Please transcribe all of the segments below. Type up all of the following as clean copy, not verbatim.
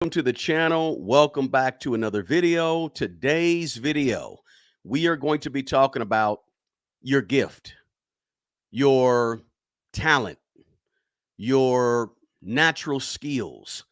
Welcome to the channel. Welcome back to another video. Today's video, we are going to be talking about your gift, your talent, your natural skills,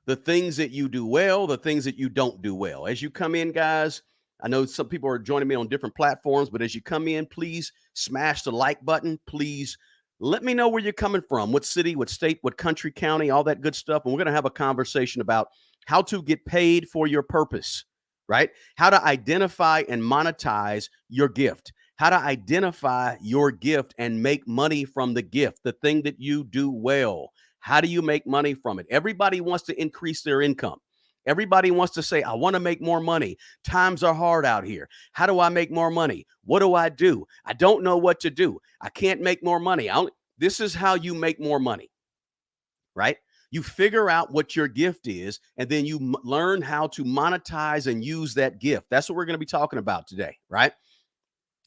the things that you do well, the things that you don't do well. As you come in, guys, I know some people are joining me on different platforms, but as you come in, please smash the like button. Please let me know where you're coming from, what city, what state, what country, county, all that good stuff. And we're going to have a conversation about how to get paid for your purpose, right? How to identify and monetize your gift, how to identify your gift and make money from the gift, the thing that you do well. How do you make money from it? Everybody wants to increase their income. Everybody wants to say, I want to make more money. Times are hard out here. How do I make more money? What do? I don't know what to do. I can't make more money. This is how you make more money, right? You figure out what your gift is, and then you learn how to monetize and use that gift. That's what we're going to be talking about today, right?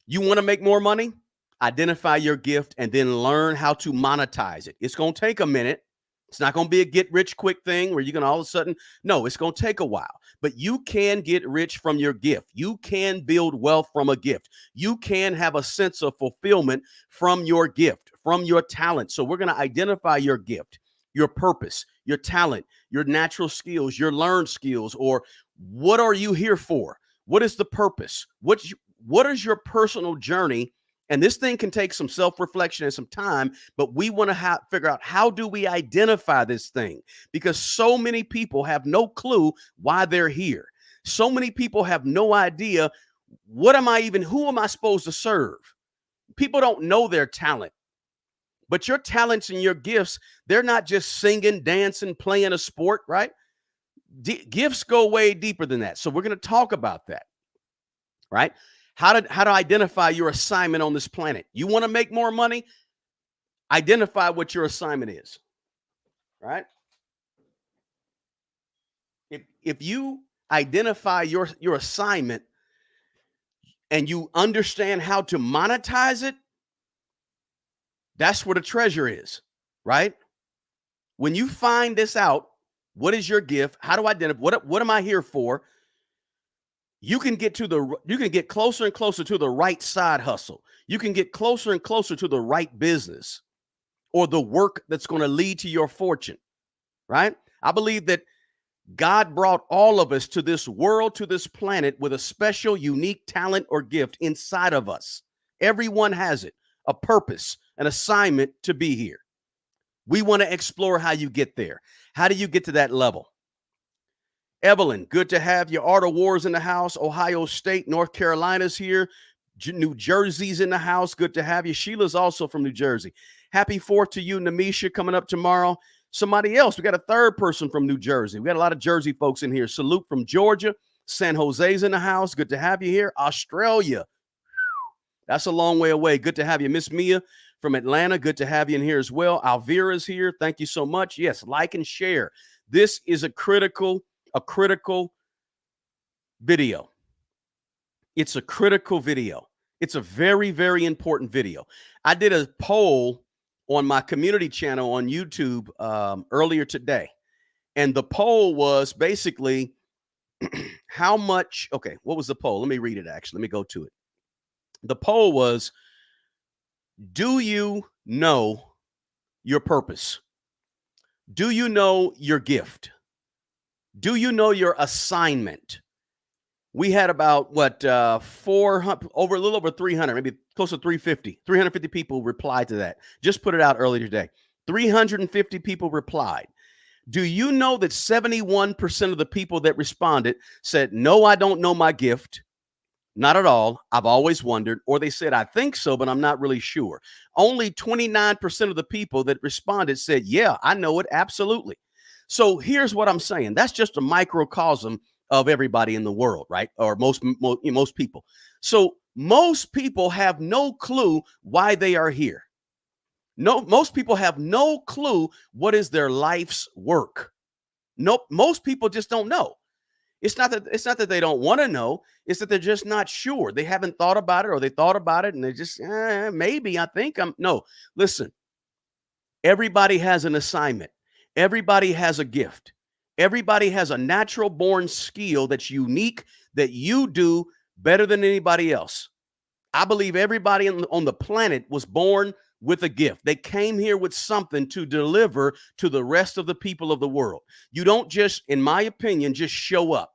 You want to make more money? Identify your gift and then learn how to monetize it. It's going to take a minute. It's not going to be a get rich quick thing where you're going to all of a sudden, no, it's going to take a while, but you can get rich from your gift. You can build wealth from a gift. You can have a sense of fulfillment from your gift, from your talent. So we're going to identify your gift, your purpose, your talent, your natural skills, your learned skills, or what are you here for? What is the purpose? What is your personal journey? And this thing can take some self-reflection and some time, but we want to figure out, how do we identify this thing? Because so many people have no clue why they're here. So many people have no idea, who am I supposed to serve? People don't know their talent. But your talents and your gifts, they're not just singing, dancing, playing a sport, right? Gifts go way deeper than that. So we're going to talk about that, right? How to identify your assignment on this planet. You want to make more money? Identify what your assignment is, right? If you identify your assignment and you understand how to monetize it, that's where the treasure is, right? When you find this out, what is your gift? How do I identify? What am I here for? You can get closer and closer to the right side hustle. You can get closer and closer to the right business or the work that's going to lead to your fortune, right? I believe that God brought all of us to this world, to this planet, with a special, unique talent or gift inside of us. Everyone has it, a purpose, an assignment to be here. We want to explore how you get there. How do you get to that level? Evelyn, good to have you. Art of War's in the house. Ohio State, North Carolina's here. New Jersey's in the house. Good to have you. Sheila's also from New Jersey. Happy 4th to you, Namisha, coming up tomorrow. Somebody else. We got a third person from New Jersey. We got a lot of Jersey folks in here. Salute from Georgia. San Jose's in the house. Good to have you here. Australia. That's a long way away. Good to have you. Miss Mia from Atlanta. Good to have you in here as well. Alvira's here. Thank you so much. Yes, like and share. This is a critical video. It's a critical video. It's a very, very important video. I did a poll on my community channel on YouTube earlier today. And the poll was basically how much, okay, what was the poll? Let me read it actually. Let me go to it. The poll was, do you know your purpose? Do you know your gift? Do you know your assignment? We had about 400, a little over 300, maybe close to 350 people replied to that. Just put it out earlier today. 350 people replied. Do you know that 71% of the people that responded said, no, I don't know my gift. Not at all. I've always wondered. Or they said, I think so, but I'm not really sure. Only 29% of the people that responded said, yeah, I know it. Absolutely. So here's what I'm saying. That's just a microcosm of everybody in the world, right? Or most people. So most people have no clue why they are here. No, most people have no clue what is their life's work. Nope, most people just don't know. It's not that they don't want to know. It's that they're just not sure. They haven't thought about it, or they thought about it and they just, maybe, I think I'm, no, listen, everybody has an assignment. Everybody has a gift. Everybody has a natural born skill that's unique that you do better than anybody else. I believe everybody on the planet was born with a gift. They came here with something to deliver to the rest of the people of the world. You don't just, in my opinion, just show up,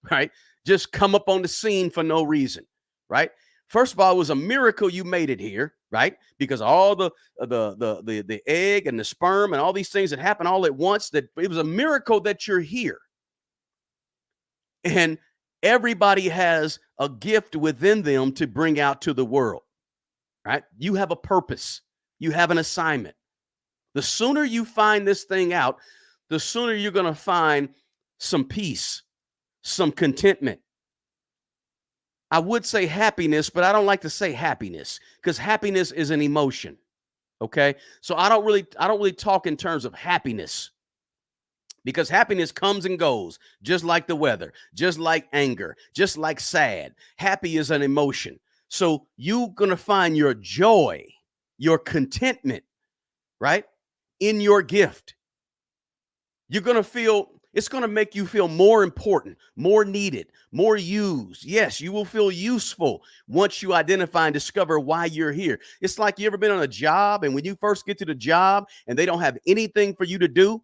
right? Just come up on the scene for no reason, right? First of all, it was a miracle you made it here, right? Because all the egg and the sperm and all these things that happen all at once, that it was a miracle that you're here. And everybody has a gift within them to bring out to the world, right? You have a purpose. You have an assignment. The sooner you find this thing out, the sooner you're going to find some peace, some contentment. I would say happiness, but I don't like to say happiness because happiness is an emotion. Okay. So I don't really talk in terms of happiness, because happiness comes and goes, just like the weather, just like anger, just like sad. Happy is an emotion. So you're going to find your joy, your contentment, right, in your gift. You're going to feel, it's going to make you feel more important, more needed, more used. Yes, you will feel useful once you identify and discover why you're here. It's like, you ever been on a job, and when you first get to the job and they don't have anything for you to do,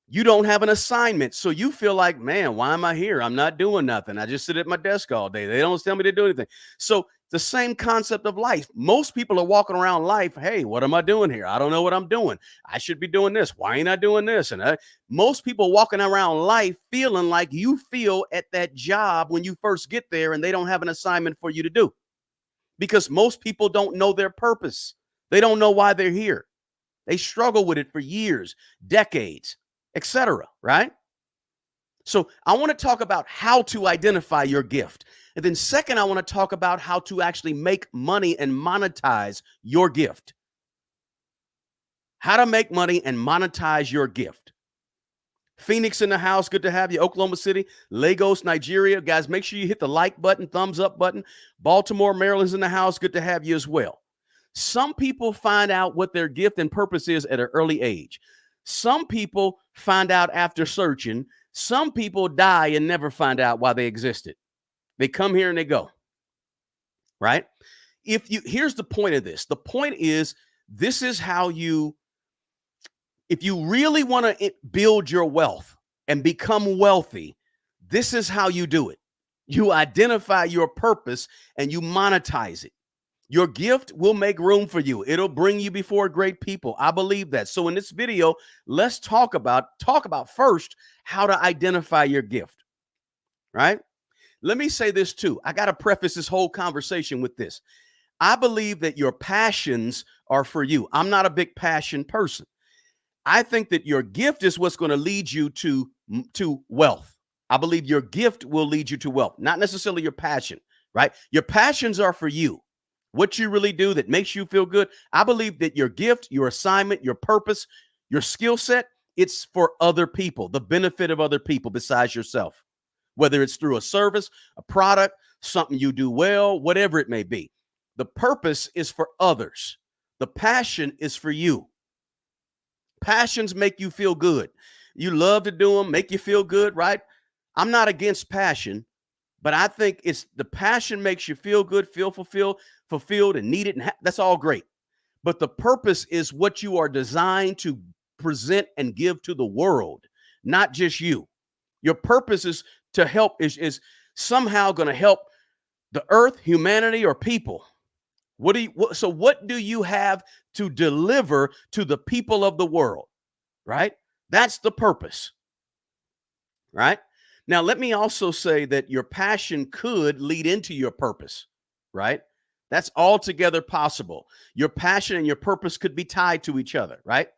you don't have an assignment. So you feel like, man, why am I here? I'm not doing nothing. I just sit at my desk all day. They don't tell me to do anything. So the same concept of life. Most people are walking around life. Hey, what am I doing here? I don't know what I'm doing. I should be doing this. Why ain't I doing this? And most people walking around life feeling like you feel at that job when you first get there, and they don't have an assignment for you to do, because most people don't know their purpose. They don't know why they're here. They struggle with it for years, decades, etc. Right? So I want to talk about how to identify your gift. And then second, I want to talk about how to actually make money and monetize your gift. How to make money and monetize your gift. Phoenix in the house, good to have you. Oklahoma City, Lagos, Nigeria. Guys, make sure you hit the like button, thumbs up button. Baltimore, Maryland's in the house, good to have you as well. Some people find out what their gift and purpose is at an early age. Some people find out after searching. Some people die and never find out why they existed. They come here and they go, right? Here's the point of this. The point is, this is how if you really want to build your wealth and become wealthy, this is how you do it. You identify your purpose and you monetize it. Your gift will make room for you. It'll bring you before great people. I believe that. So in this video, let's talk about first how to identify your gift, right? Let me say this too. I got to preface this whole conversation with this. I believe that your passions are for you. I'm not a big passion person. I think that your gift is what's going to lead you to wealth. I believe your gift will lead you to wealth, not necessarily your passion, right? Your passions are for you. What you really do that makes you feel good. I believe that your gift, your assignment, your purpose, your skill set, it's for other people, the benefit of other people besides yourself, whether it's through a service, a product, something you do well, whatever it may be. The purpose is for others. The passion is for you. Passions make you feel good. You love to do them, make you feel good, right? I'm not against passion, but I think it's the passion makes you feel good, feel fulfilled and needed. And that's all great. But the purpose is what you are designed to present and give to the world, not just you. Your purpose is to help, is somehow going to help the earth, humanity, or people. So what do you have to deliver to the people of the world, right? That's the purpose, right? Now, let me also say that your passion could lead into your purpose, right? That's altogether possible. Your passion and your purpose could be tied to each other, right?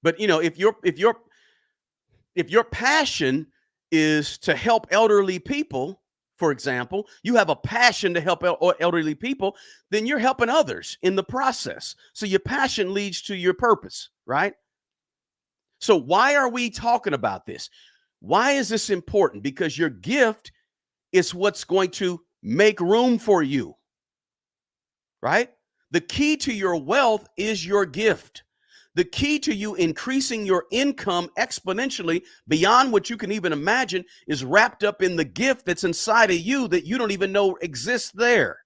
But if your passion is to help elderly people, for example, you have a passion to help elderly people, then you're helping others in the process. So your passion leads to your purpose, right? So why are we talking about this? Why is this important? Because your gift is what's going to make room for you, right? The key to your wealth is your gift. The key to you increasing your income exponentially beyond what you can even imagine is wrapped up in the gift that's inside of you that you don't even know exists there.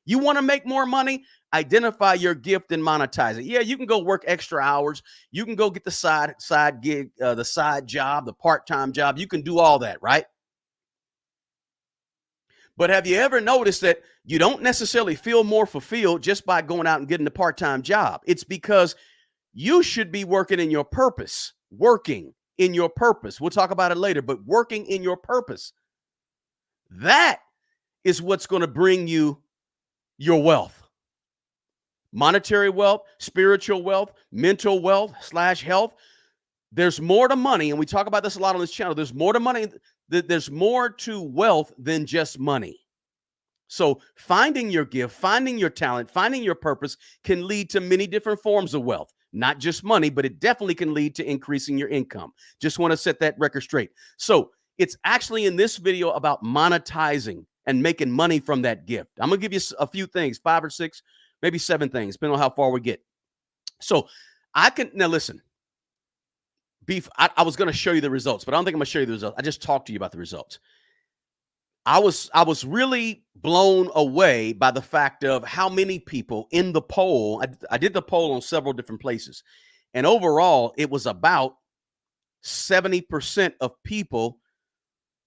You want to make more money? Identify your gift and monetize it. Yeah, you can go work extra hours. You can go get the side gig, the side job, the part-time job. You can do all that, right? But have you ever noticed that you don't necessarily feel more fulfilled just by going out and getting a part-time job? It's because you should be working in your purpose, working in your purpose. We'll talk about it later, but working in your purpose. That is what's going to bring you your wealth. Monetary wealth, spiritual wealth, mental wealth / health. There's more to money, and we talk about this a lot on this channel. There's more to money. There's more to wealth than just money. So finding your gift, finding your talent, finding your purpose can lead to many different forms of wealth. Not just money, but it definitely can lead to increasing your income. Just want to set that record straight. So it's actually in this video about monetizing and making money from that gift. I'm going to give you a few things, 5 or 6, maybe 7 things, depending on how far we get. So now listen, I was going to show you the results, but I don't think I'm going to show you the results. I just talked to you about the results. I was really blown away by the fact of how many people in the poll. I did the poll on several different places, and overall it was about 70% of people,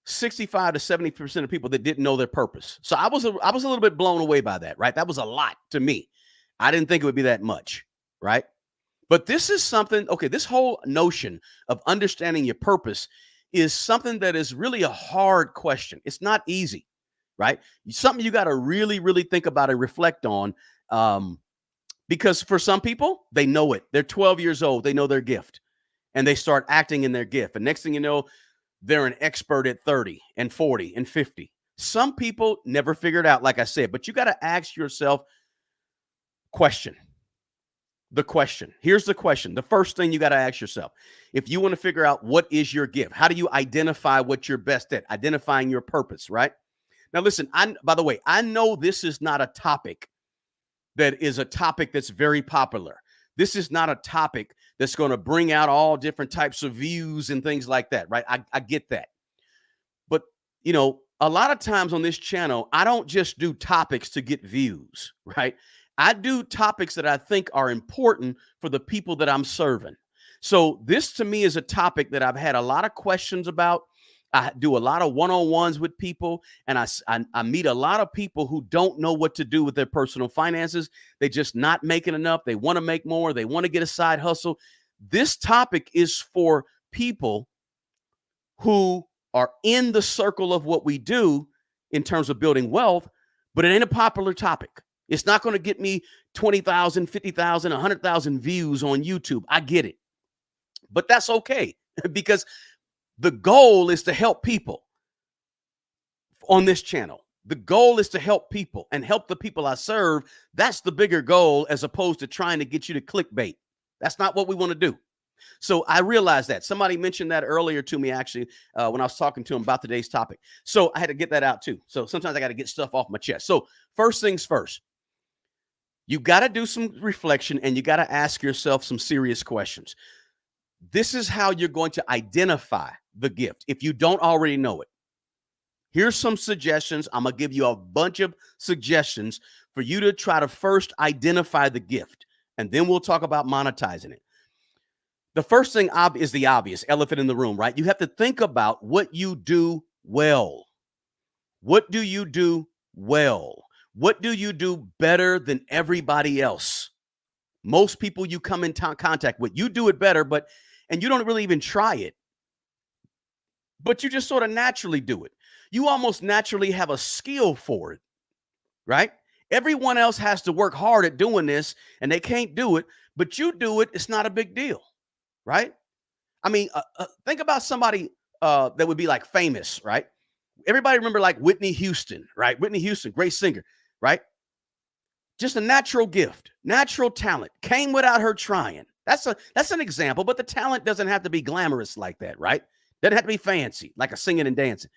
65 to 70% of people that didn't know their purpose. So I was a little bit blown away by that, right? That was a lot to me. I didn't think it would be that much, right? But this is something, okay, this whole notion of understanding your purpose is something that is really a hard question. It's not easy, right? Something you got to really, really think about and reflect on, because for some people, they know it. They're 12 years old. They know their gift, and they start acting in their gift. And next thing you know, they're an expert at 30 and 40 and 50. Some people never figure it out, like I said, but you got to ask yourself the question. Here's the question. The first thing you got to ask yourself, if you want to figure out what is your gift, how do you identify what you're best at? Identifying your purpose, right? Now, listen, by the way, I know this is not a topic that's very popular. This is not a topic that's going to bring out all different types of views and things like that, right? I get that. But, a lot of times on this channel, I don't just do topics to get views, right? I do topics that I think are important for the people that I'm serving. So this to me is a topic that I've had a lot of questions about. I do a lot of one-on-ones with people, and I meet a lot of people who don't know what to do with their personal finances. They're just not making enough. They want to make more. They want to get a side hustle. This topic is for people who are in the circle of what we do in terms of building wealth, but it ain't a popular topic. It's not going to get me 20,000, 50,000, 100,000 views on YouTube. I get it. But that's okay, because the goal is to help people on this channel. The goal is to help people and help the people I serve. That's the bigger goal, as opposed to trying to get you to clickbait. That's not what we want to do. So I realized that. Somebody mentioned that earlier to me, actually, when I was talking to them about today's topic. So I had to get that out too. So sometimes I got to get stuff off my chest. So first things first. You got to do some reflection, and you got to ask yourself some serious questions. This is how you're going to identify the gift if you don't already know it. Here's some suggestions. I'm going to give you a bunch of suggestions for you to try to first identify the gift, and then we'll talk about monetizing it. The first thing is the obvious elephant in the room, right? You have to think about what you do well. What do you do well? What do you do better than everybody else? Most people you come in contact with, you do it better, and you don't really even try it, but you just sort of naturally do it. You almost naturally have a skill for it, right? Everyone else has to work hard at doing this, and they can't do it, but you do it. It's not a big deal, right? I mean, think about somebody that would be like famous, right? Everybody remember like Whitney Houston, right? Whitney Houston, great singer, right? Just a natural gift, natural talent, came without her trying. That's an example, but the talent doesn't have to be glamorous like that, right? Doesn't have to be fancy, like a singing and dancing.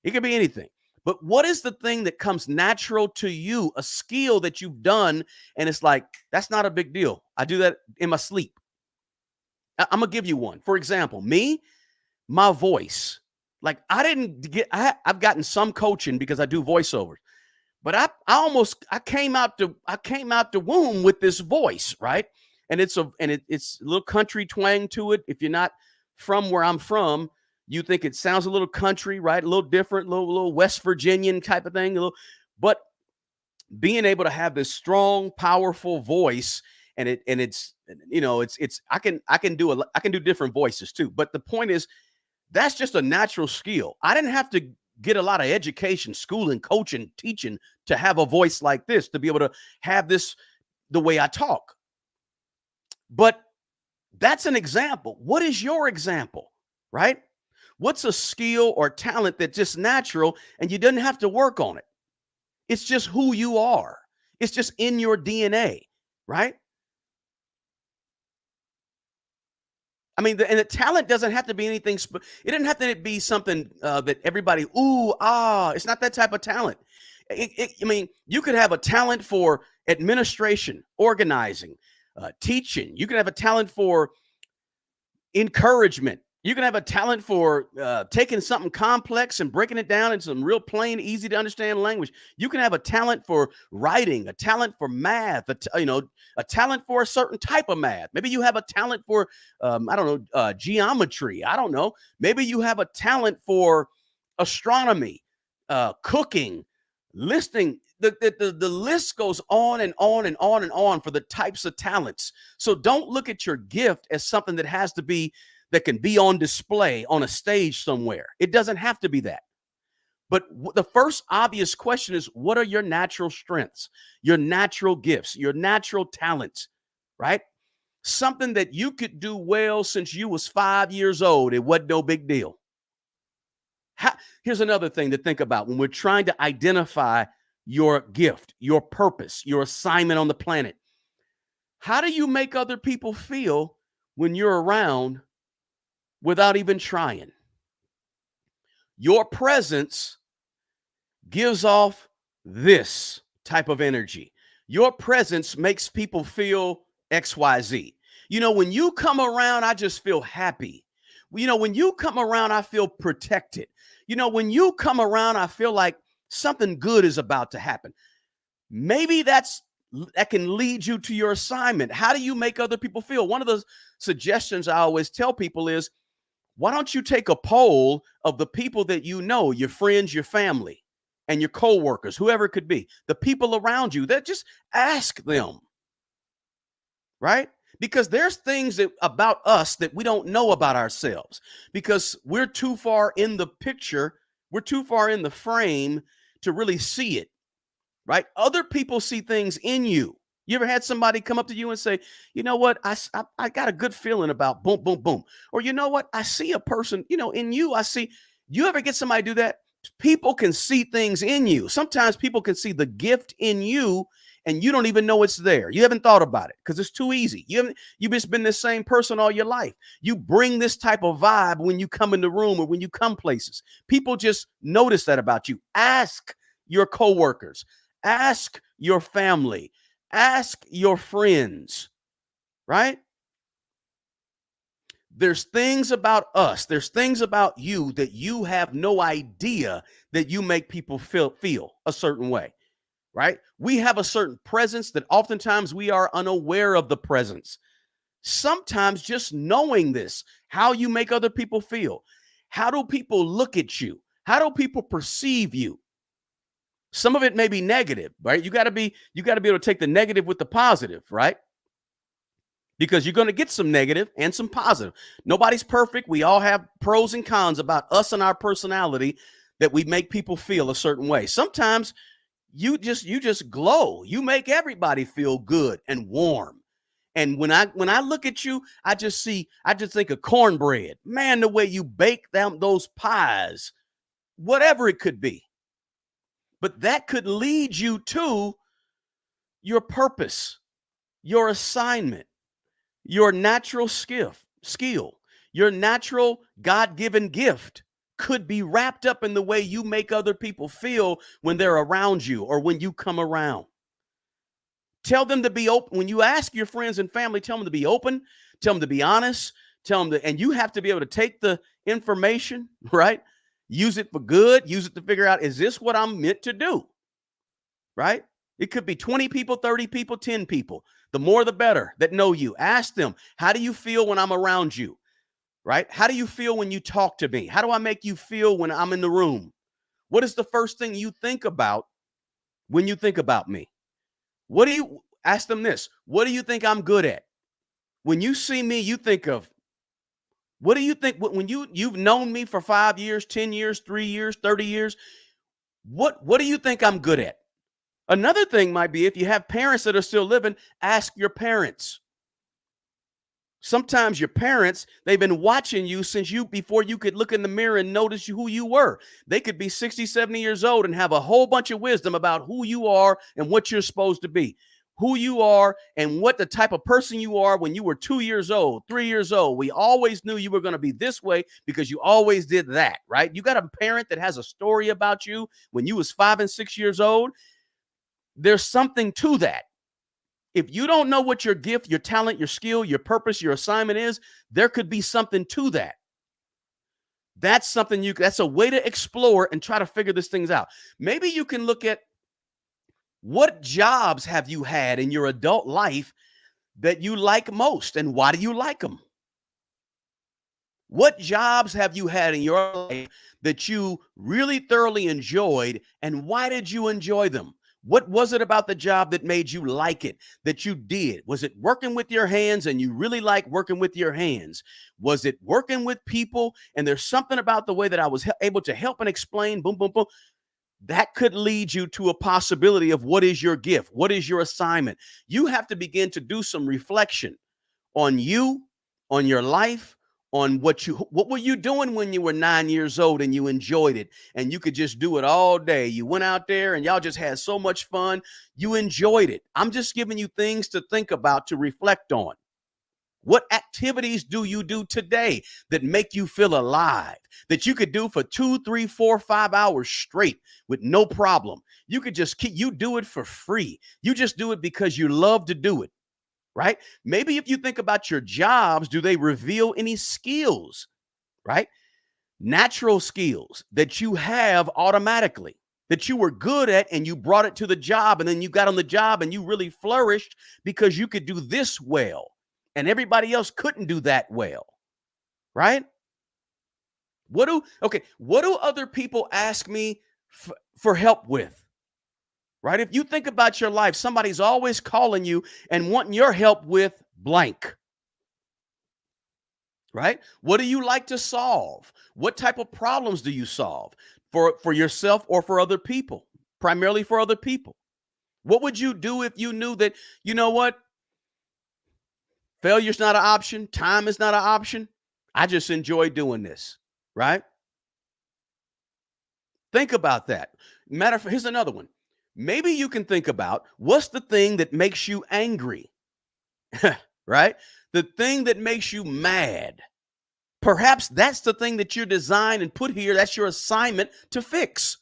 It could be anything. But what is the thing that comes natural to you, a skill that you've done, and it's like, that's not a big deal. I do that in my sleep. I'm gonna give you one. For example, me, my voice. Like I didn't get. I've gotten some coaching because I do voiceovers, but I came out the womb with this voice, right? And it's a little country twang to it. If you're not from where I'm from, you think it sounds a little country, right? A little different, little West Virginian type of thing. But being able to have this strong, powerful voice, and it's I can do different voices too. But the point is, that's just a natural skill. I didn't have to get a lot of education, schooling, coaching, teaching to have a voice like this, to be able to have this the way I talk. But that's an example. What is your example, right? What's a skill or talent that's just natural and you didn't have to work on it? It's just who you are. It's just in your DNA, right? I mean, and the talent doesn't have to be anything. It doesn't have to be something that everybody, ooh, ah. It's not that type of talent. I mean, you could have a talent for administration, organizing, teaching. You can have a talent for encouragement. You can have a talent for taking something complex and breaking it down in some real plain, easy to understand language. You can have a talent for writing, a talent for math, a talent for a certain type of math. Maybe you have a talent for, I don't know, geometry. I don't know. Maybe you have a talent for astronomy, cooking, listening. The list goes on and on and on and on for the types of talents. So don't look at your gift as something that can be on display on a stage somewhere. It doesn't have to be that. But the first obvious question is, what are your natural strengths, your natural gifts, your natural talents, right? Something that you could do well since you was 5 years old. It wasn't no big deal. Here's another thing to think about when we're trying to identify your gift, your purpose, your assignment on the planet. How do you make other people feel when you're around without even trying? Your presence gives off this type of energy. Your presence makes people feel XYZ. When you come around, I just feel happy. When you come around, I feel protected. When you come around, I feel like something good is about to happen. Maybe that can lead you to your assignment. How do you make other people feel? One of the suggestions I always tell people is, why don't you take a poll of the people that you know, your friends, your family, and your coworkers, whoever it could be, the people around you, that just ask them, right? Because there's things about us that we don't know about ourselves because we're too far in the picture. We're too far in the frame to really see it, right? Other people see things in you. You ever had somebody come up to you and say, you know what, I got a good feeling about boom, boom, boom. Or you know what, I see a person, in you, I see. You ever get somebody do that? People can see things in you. Sometimes people can see the gift in you and you don't even know it's there. You haven't thought about it because it's too easy. You've just been the same person all your life. You bring this type of vibe when you come in the room or when you come places. People just notice that about you. Ask your coworkers, ask your family, ask your friends, right? There's things about us, there's things about you that you have no idea that you make people feel a certain way, right? We have a certain presence that oftentimes we are unaware of the presence. Sometimes just knowing this, how you make other people feel. How do people look at you? How do people perceive you? Some of it may be negative, right? You got to be able to take the negative with the positive, right? Because you're going to get some negative and some positive. Nobody's perfect. We all have pros and cons about us and our personality that we make people feel a certain way. Sometimes you just glow. You make everybody feel good and warm. And when I look at you, I just think of cornbread. Man, the way you bake those pies, whatever it could be. But that could lead you to your purpose, your assignment, your natural skill, your natural God-given gift could be wrapped up in the way you make other people feel when they're around you or when you come around. Tell them to be open. When you ask your friends and family, tell them to be open, tell them to be honest, Tell them that, and you have to be able to take the information, right? Use it for good, use it to figure out, is this what I'm meant to do? Right? It could be 20 people, 30 people, 10 people. The more the better that know you. Ask them, how do you feel when I'm around you? Right? How do you feel when you talk to me? How do I make you feel when I'm in the room? What is the first thing you think about when you think about me? What do you ask them this? What do you think I'm good at? When you see me, you think of, what do you think when you've known me for 5 years, 10 years, 3 years, 30 years? What do you think I'm good at? Another thing might be, if you have parents that are still living, ask your parents. Sometimes your parents, they've been watching you since before you could look in the mirror and notice who you were. They could be 60, 70 years old and have a whole bunch of wisdom about who you are and what you're supposed to be, who you are and what the type of person you are when you were 2 years old, 3 years old. We always knew you were going to be this way because you always did that, right? You got a parent that has a story about you when you was 5 and 6 years old. There's something to that. If you don't know what your gift, your talent, your skill, your purpose, your assignment is, there could be something to that. That's something that's a way to explore and try to figure these things out. Maybe you can look at, what jobs have you had in your adult life that you like most, and why do you like them? What jobs have you had in your life that you really thoroughly enjoyed, and why did you enjoy them? What was it about the job that made you like it, that you did? Was it working with your hands and you really like working with your hands? Was it working with people and there's something about the way that I was able to help and explain, boom, boom, boom? That could lead you to a possibility of, what is your gift? What is your assignment? You have to begin to do some reflection on you, on your life, on what were you doing when you were 9 years old and you enjoyed it and you could just do it all day. You went out there and y'all just had so much fun. You enjoyed it. I'm just giving you things to think about, to reflect on. What activities do you do today that make you feel alive, that you could do for 2, 3, 4, 5 hours straight with no problem? You could just you do it for free. You just do it because you love to do it. Right? Maybe if you think about your jobs, do they reveal any skills, right? Natural skills that you have automatically, that you were good at and you brought it to the job, and then you got on the job and you really flourished because you could do this well and everybody else couldn't do that well, right? What do other people ask me for help with? Right? If you think about your life, somebody's always calling you and wanting your help with blank. Right? What do you like to solve? What type of problems do you solve for yourself or for other people? Primarily for other people. What would you do if you knew that, you know what? Failure's not an option. Time is not an option. I just enjoy doing this. Right? Think about that. Matter of fact, here's another one. Maybe you can think about, what's the thing that makes you angry, right? The thing that makes you mad. Perhaps that's the thing that you're designed and put here. That's your assignment to fix,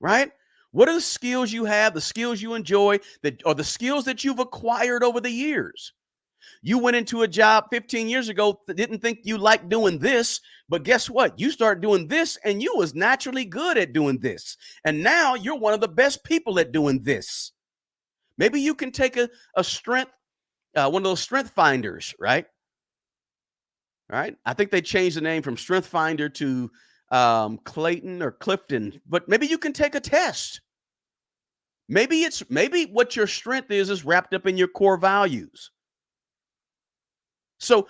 right? What are the skills you have, the skills you enjoy, or the skills that you've acquired over the years? You went into a job 15 years ago that didn't think you liked doing this, but guess what? You start doing this and you was naturally good at doing this. And now you're one of the best people at doing this. Maybe you can take a strength, one of those strength finders, right? All right. I think they changed the name from Strength Finder to Clayton or Clifton, but maybe you can take a test. Maybe what your strength is wrapped up in your core values. So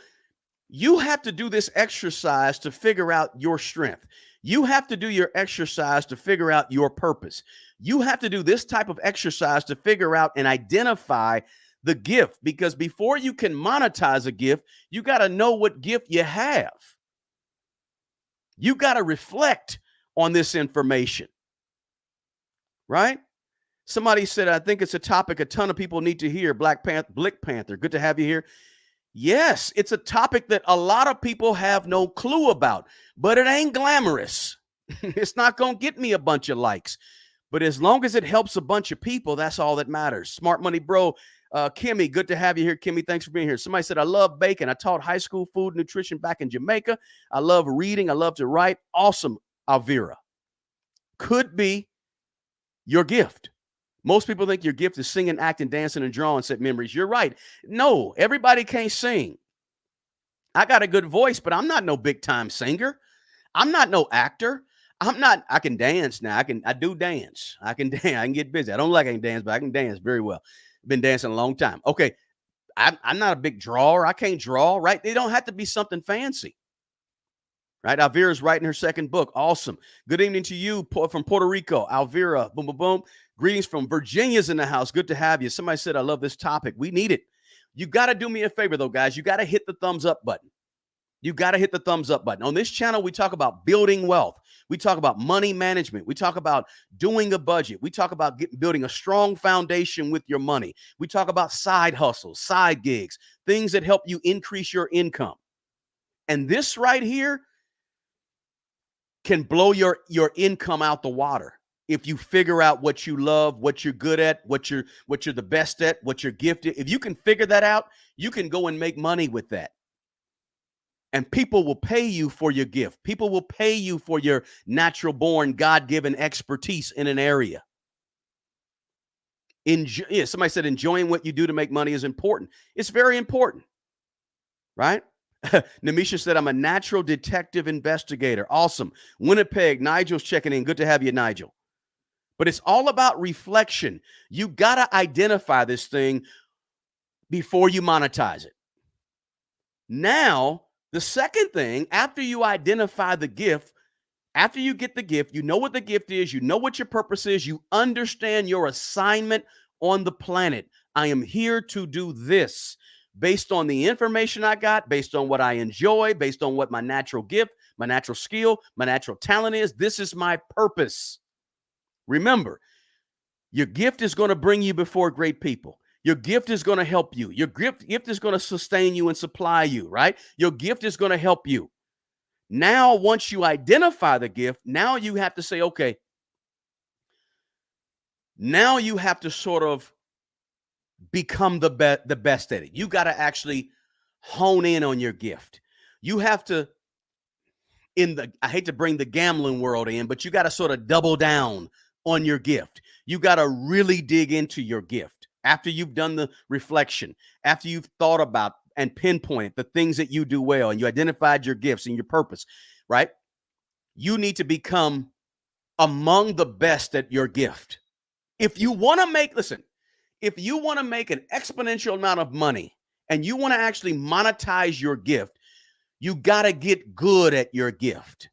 you have to do this exercise to figure out your strength. You have to do your exercise to figure out your purpose. You have to do this type of exercise to figure out and identify the gift, because before you can monetize a gift, you got to know what gift you have. You got to reflect on this information, right? Somebody said, I think it's a topic a ton of people need to hear. Blick Panther, good to have you here. Yes, it's a topic that a lot of people have no clue about, but it ain't glamorous. It's not going to get me a bunch of likes, but as long as it helps a bunch of people, that's all that matters. Smart Money Bro Kimmy, good to have you here. Kimmy, thanks for being here. Somebody said, I love bacon. I taught high school food nutrition back in Jamaica. I love reading. I love to write. Awesome, Alvira. Could be your gift. Most people think your gift is singing, acting, dancing, and drawing set memories. You're right. No, everybody can't sing. I got a good voice, but I'm not no big time singer. I'm not no actor. I can dance now. I do dance. I can dance. I can get busy. I don't like I can dance, but I can dance very well. Been dancing a long time. Okay. I'm not a big drawer. I can't draw, right? They don't have to be something fancy. Right? Alvira's writing her second book. Awesome. Good evening to you from Puerto Rico. Alvira, boom, boom, boom. Greetings from Virginia's in the house. Good to have you. Somebody said, I love this topic. We need it. You got to do me a favor, though, guys. You got to hit the thumbs up button. You got to hit the thumbs up button. On this channel, we talk about building wealth. We talk about money management. We talk about doing a budget. We talk about building a strong foundation with your money. We talk about side hustles, side gigs, things that help you increase your income. And this right here can blow your income out the water if you figure out what you love, what you're good at, what you're the best at, what you're gifted. If you can figure that out, you can go and make money with that. And people will pay you for your gift. People will pay you for your natural born, God-given expertise in an area. Somebody said enjoying what you do to make money is important. It's very important, right? Namisha said, I'm a natural detective investigator. Awesome. Winnipeg, Nigel's checking in. Good to have you, Nigel. But it's all about reflection. You got to identify this thing before you monetize it. Now, the second thing, after you identify the gift, after you get the gift, you know what the gift is, you know what your purpose is, you understand your assignment on the planet. I am here to do this based on the information I got, based on what I enjoy, based on what my natural gift, my natural skill, my natural talent is. This is my purpose. Remember, your gift is going to bring you before great people. Your gift is going to help you. Your gift is going to sustain you and supply you, right? Your gift is going to help you. Now, once you identify the gift, now you have to say, okay, now you have to sort of become the best at it. You got to actually hone in on your gift. You have to, I hate to bring the gambling world in, but you got to sort of double down on your gift. You got to really dig into your gift. After you've done the reflection, after you've thought about and pinpointed the things that you do well, and you identified your gifts and your purpose, right? You need to become among the best at your gift. If you want to make, if you want to make an exponential amount of money and you want to actually monetize your gift, you got to get good at your gift.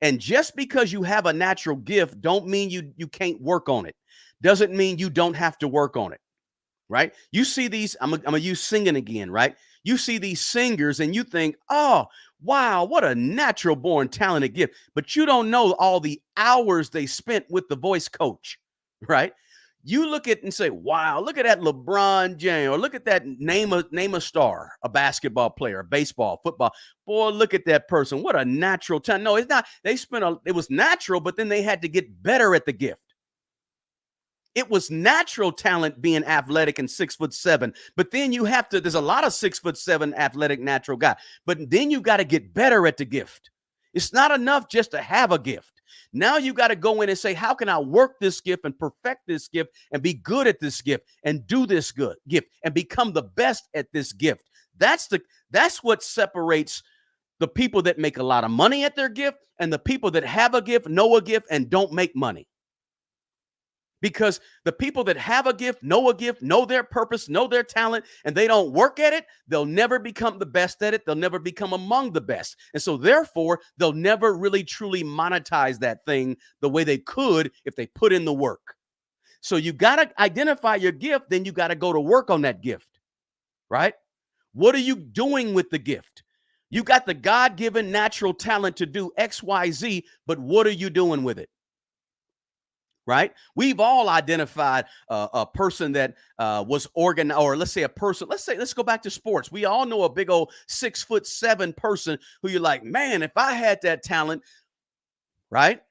And just because you have a natural gift don't mean you can't work on it. Doesn't mean you don't have to work on it. Right? You see these, I'm going to use singing again, right? You see these singers and you think, oh, wow, what a natural born talented gift. But you don't know all the hours they spent with the voice coach, right? You look at and say, wow, look at that LeBron James, or look at that name a star, a basketball player, a baseball, football. Boy, look at that person. What a natural talent. No, it's not. It was natural, but then they had to get better at the gift. It was natural talent being athletic and 6'7", but then there's a lot of 6'7" athletic natural guy, but then you got to get better at the gift. It's not enough just to have a gift. Now you got to go in and say, how can I work this gift and perfect this gift and be good at this gift and do this good gift and become the best at this gift? That's what separates the people that make a lot of money at their gift and the people that have a gift, know a gift, and don't make money. Because the people that have a gift, know their purpose, know their talent, and they don't work at it, they'll never become the best at it. They'll never become among the best. And so therefore, they'll never really truly monetize that thing the way they could if they put in the work. So you got to identify your gift, then you got to go to work on that gift, right? What are you doing with the gift? You got the God-given natural talent to do X, Y, Z, but what are you doing with it? Right? We've all identified a person that was organized, or let's go back to sports. We all know a big old 6'7" person who you're like, man, if I had that talent, right?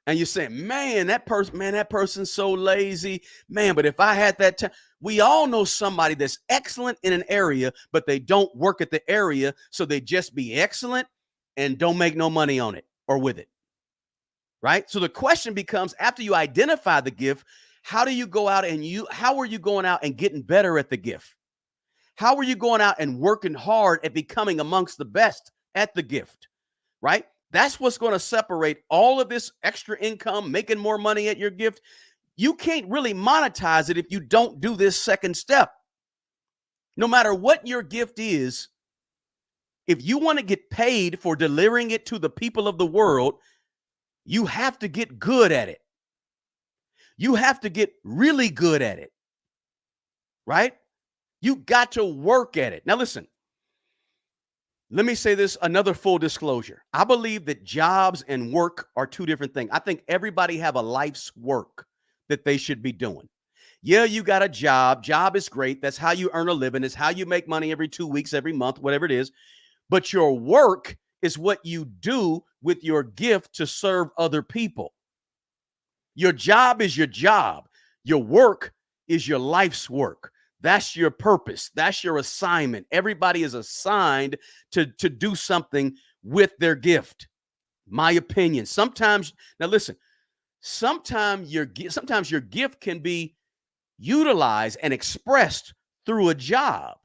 And you're saying, man, that person's so lazy, man. But if I had that, We all know somebody that's excellent in an area, but they don't work at the area. So they just be excellent and don't make no money on it or with it. Right. So the question becomes, after you identify the gift, how do you go out and how are you going out and getting better at the gift? How are you going out and working hard at becoming amongst the best at the gift? Right. That's what's going to separate all of this extra income, making more money at your gift. You can't really monetize it if you don't do this second step. No matter what your gift is, if you want to get paid for delivering it to the people of the world, you have to get good at it. You have to get really good at it, right? You got to work at it. Now, listen, let me say this, another full disclosure. I believe that jobs and work are two different things. I think everybody have a life's work that they should be doing. Yeah, you got a job. Job is great. That's how you earn a living. It's how you make money every 2 weeks, every month, whatever it is. But your work is what you do with your gift to serve other people. Your job is your job. Your work is your life's work. That's your purpose. That's your assignment. Everybody is assigned to do something with their gift. My opinion. Sometimes, now listen, sometimes your gift can be utilized and expressed through a job,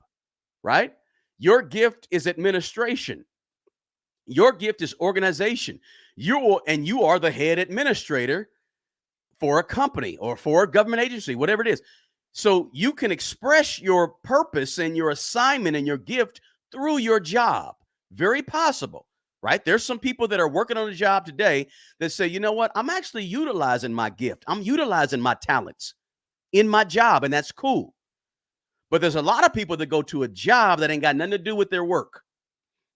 right? Your gift is administration. Your gift is organization. You are the head administrator for a company or for a government agency, whatever it is. So you can express your purpose and your assignment and your gift through your job. Very possible, right? There's some people that are working on a job today that say, you know what? I'm actually utilizing my gift. I'm utilizing my talents in my job, and that's cool. But there's a lot of people that go to a job that ain't got nothing to do with their work.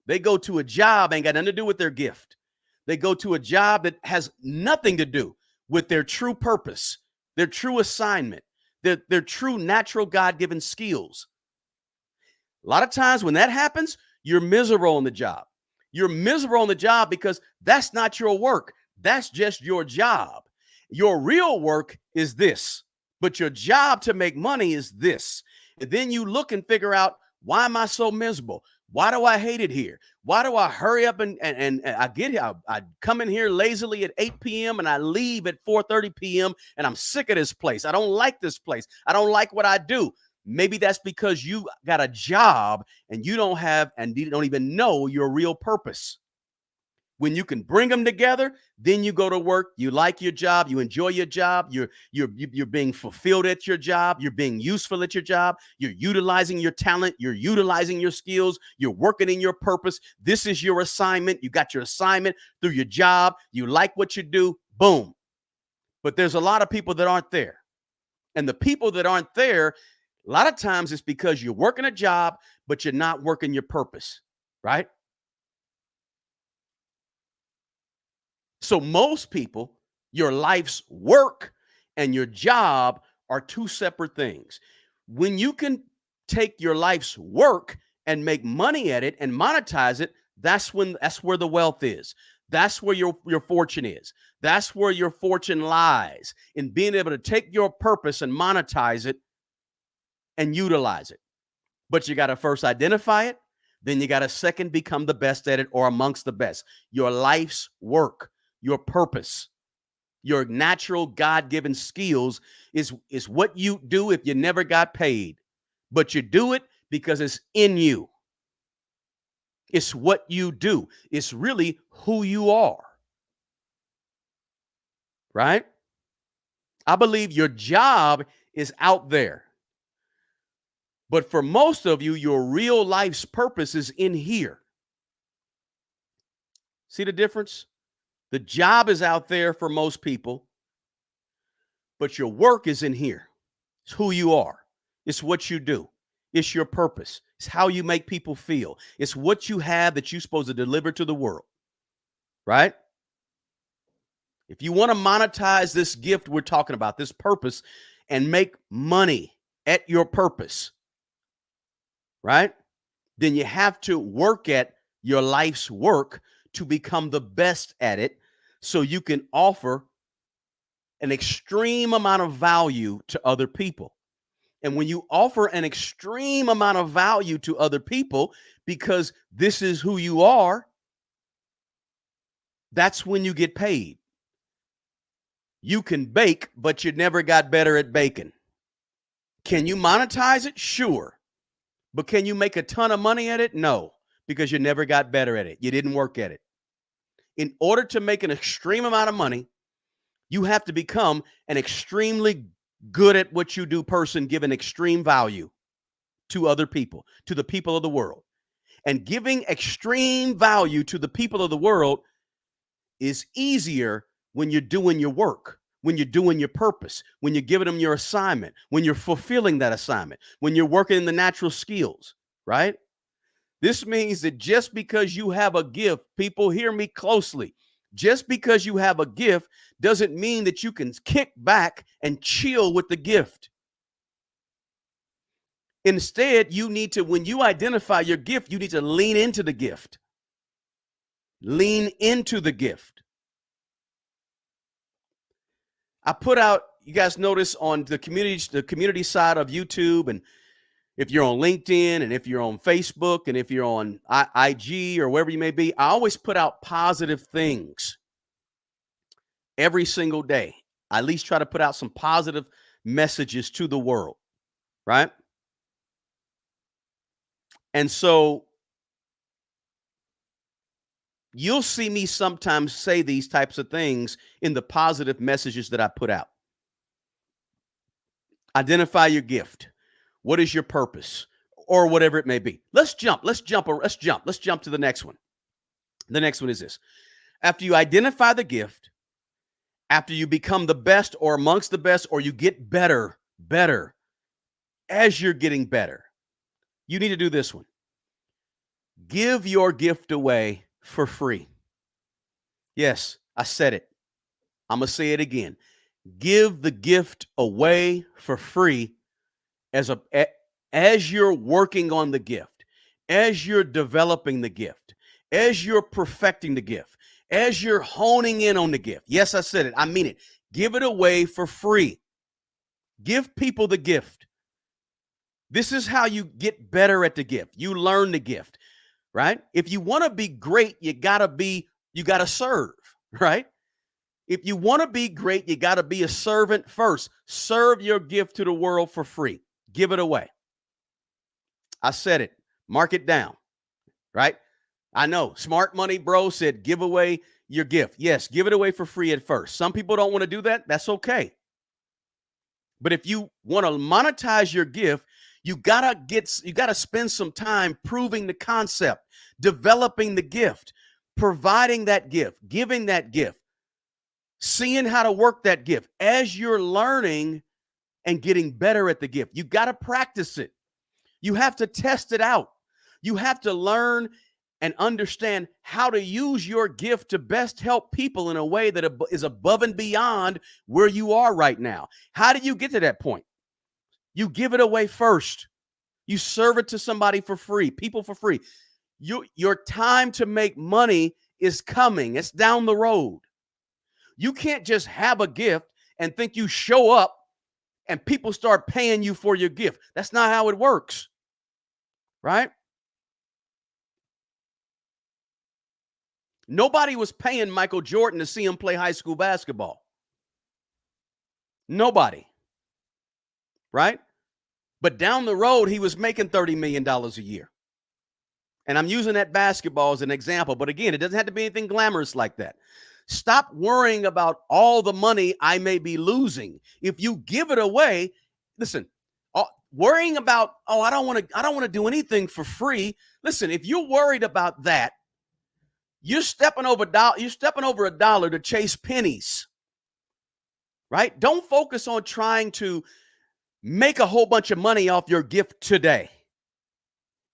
They go to a job, ain't got nothing to do with their gift. They go to a job that has nothing to do with their true purpose, their true assignment, their true natural God-given skills. A lot of times when that happens, you're miserable on the job. You're miserable on the job because that's not your work. That's just your job. Your real work is this, but your job to make money is this. And then you look and figure out, why am I so miserable? Why do I hate it here? Why do I hurry up and I get here? I come in here lazily at 8 p.m. and I leave at 4:30 p.m. and I'm sick of this place. I don't like this place. I don't like what I do. Maybe that's because you got a job and you don't have and you don't even know your real purpose. When you can bring them together, then you go to work. You like your job. You enjoy your job. You're being fulfilled at your job. You're being useful at your job. You're utilizing your talent. You're utilizing your skills. You're working in your purpose. This is your assignment. You got your assignment through your job. You like what you do. Boom. But there's a lot of people that aren't there. And the people that aren't there, a lot of times it's because you're working a job, but you're not working your purpose, right? So most people, your life's work and your job are two separate things. When you can take your life's work and make money at it and monetize it, that's where the wealth is. That's where your fortune is. That's where your fortune lies, in being able to take your purpose and monetize it and utilize it. But you got to first identify it. Then you got to second become the best at it or amongst the best. Your life's work, your purpose, your natural God-given skills is what you do if you never got paid. But you do it because it's in you. It's what you do. It's really who you are. Right? I believe your job is out there. But for most of you, your real life's purpose is in here. See the difference? The job is out there for most people, but your work is in here. It's who you are. It's what you do. It's your purpose. It's how you make people feel. It's what you have that you're supposed to deliver to the world, right? If you want to monetize this gift we're talking about, this purpose, and make money at your purpose, right? Then you have to work at your life's work to become the best at it so you can offer an extreme amount of value to other people. And when you offer an extreme amount of value to other people because this is who you are, that's when you get paid. You can bake, but you never got better at baking. Can you monetize it? Sure. But can you make a ton of money at it? No, because you never got better at it. You didn't work at it. In order to make an extreme amount of money, you have to become an extremely good at what you do person, giving extreme value to other people, to the people of the world. And giving extreme value to the people of the world is easier when you're doing your work, when you're doing your purpose, when you're giving them your assignment, when you're fulfilling that assignment, when you're working in the natural skills, right? This means that just because you have a gift, people hear me closely, just because you have a gift doesn't mean that you can kick back and chill with the gift. Instead, you need to, when you identify your gift, you need to lean into the gift. Lean into the gift. I put out, you guys notice on the community side of YouTube, and if you're on LinkedIn, and if you're on Facebook, and if you're on IG or wherever you may be, I always put out positive things every single day. I at least try to put out some positive messages to the world, right? And so you'll see me sometimes say these types of things in the positive messages that I put out. Identify your gift. What is your purpose? Or whatever it may be. Let's jump to the next one. The next one is this. After you identify the gift, after you become the best or amongst the best, or you get better, as you're getting better, you need to do this one. Give your gift away for free. Yes, I said it. I'm going to say it again. Give the gift away for free as you're working on the gift, as you're developing the gift, as you're perfecting the gift, as you're honing in on the gift. Yes, I said it. I mean it. Give it away for free. Give people the gift. This is how you get better at the gift. You learn the gift, right? If you want to be great, you got to serve, right? If you want to be great, you got to be a servant first. Serve your gift to the world for free. Give it away. I said it. Mark it down, right? I know. Smart Money Bro said, give away your gift. Yes, give it away for free at first. Some people don't want to do that. That's okay. But if you want to monetize your gift, you gotta spend some time proving the concept, developing the gift, providing that gift, giving that gift, seeing how to work that gift. As you're learning and getting better at the gift, you got to practice it. You have to test it out. You have to learn and understand how to use your gift to best help people in a way that is above and beyond where you are right now. How do you get to that point? You give it away first. You serve it to somebody for free, people for free. Your time to make money is coming. It's down the road. You can't just have a gift and think you show up and people start paying you for your gift. That's not how it works, right? Nobody was paying Michael Jordan to see him play high school basketball. Nobody, right? But down the road, he was making $30 million a year. And I'm using that basketball as an example. But again, it doesn't have to be anything glamorous like that. Stop worrying about all the money I may be losing. If you give it away, listen, worrying about, I don't want to do anything for free. Listen, if you're worried about that, you're stepping over a dollar to chase pennies, right? Don't focus on trying to make a whole bunch of money off your gift today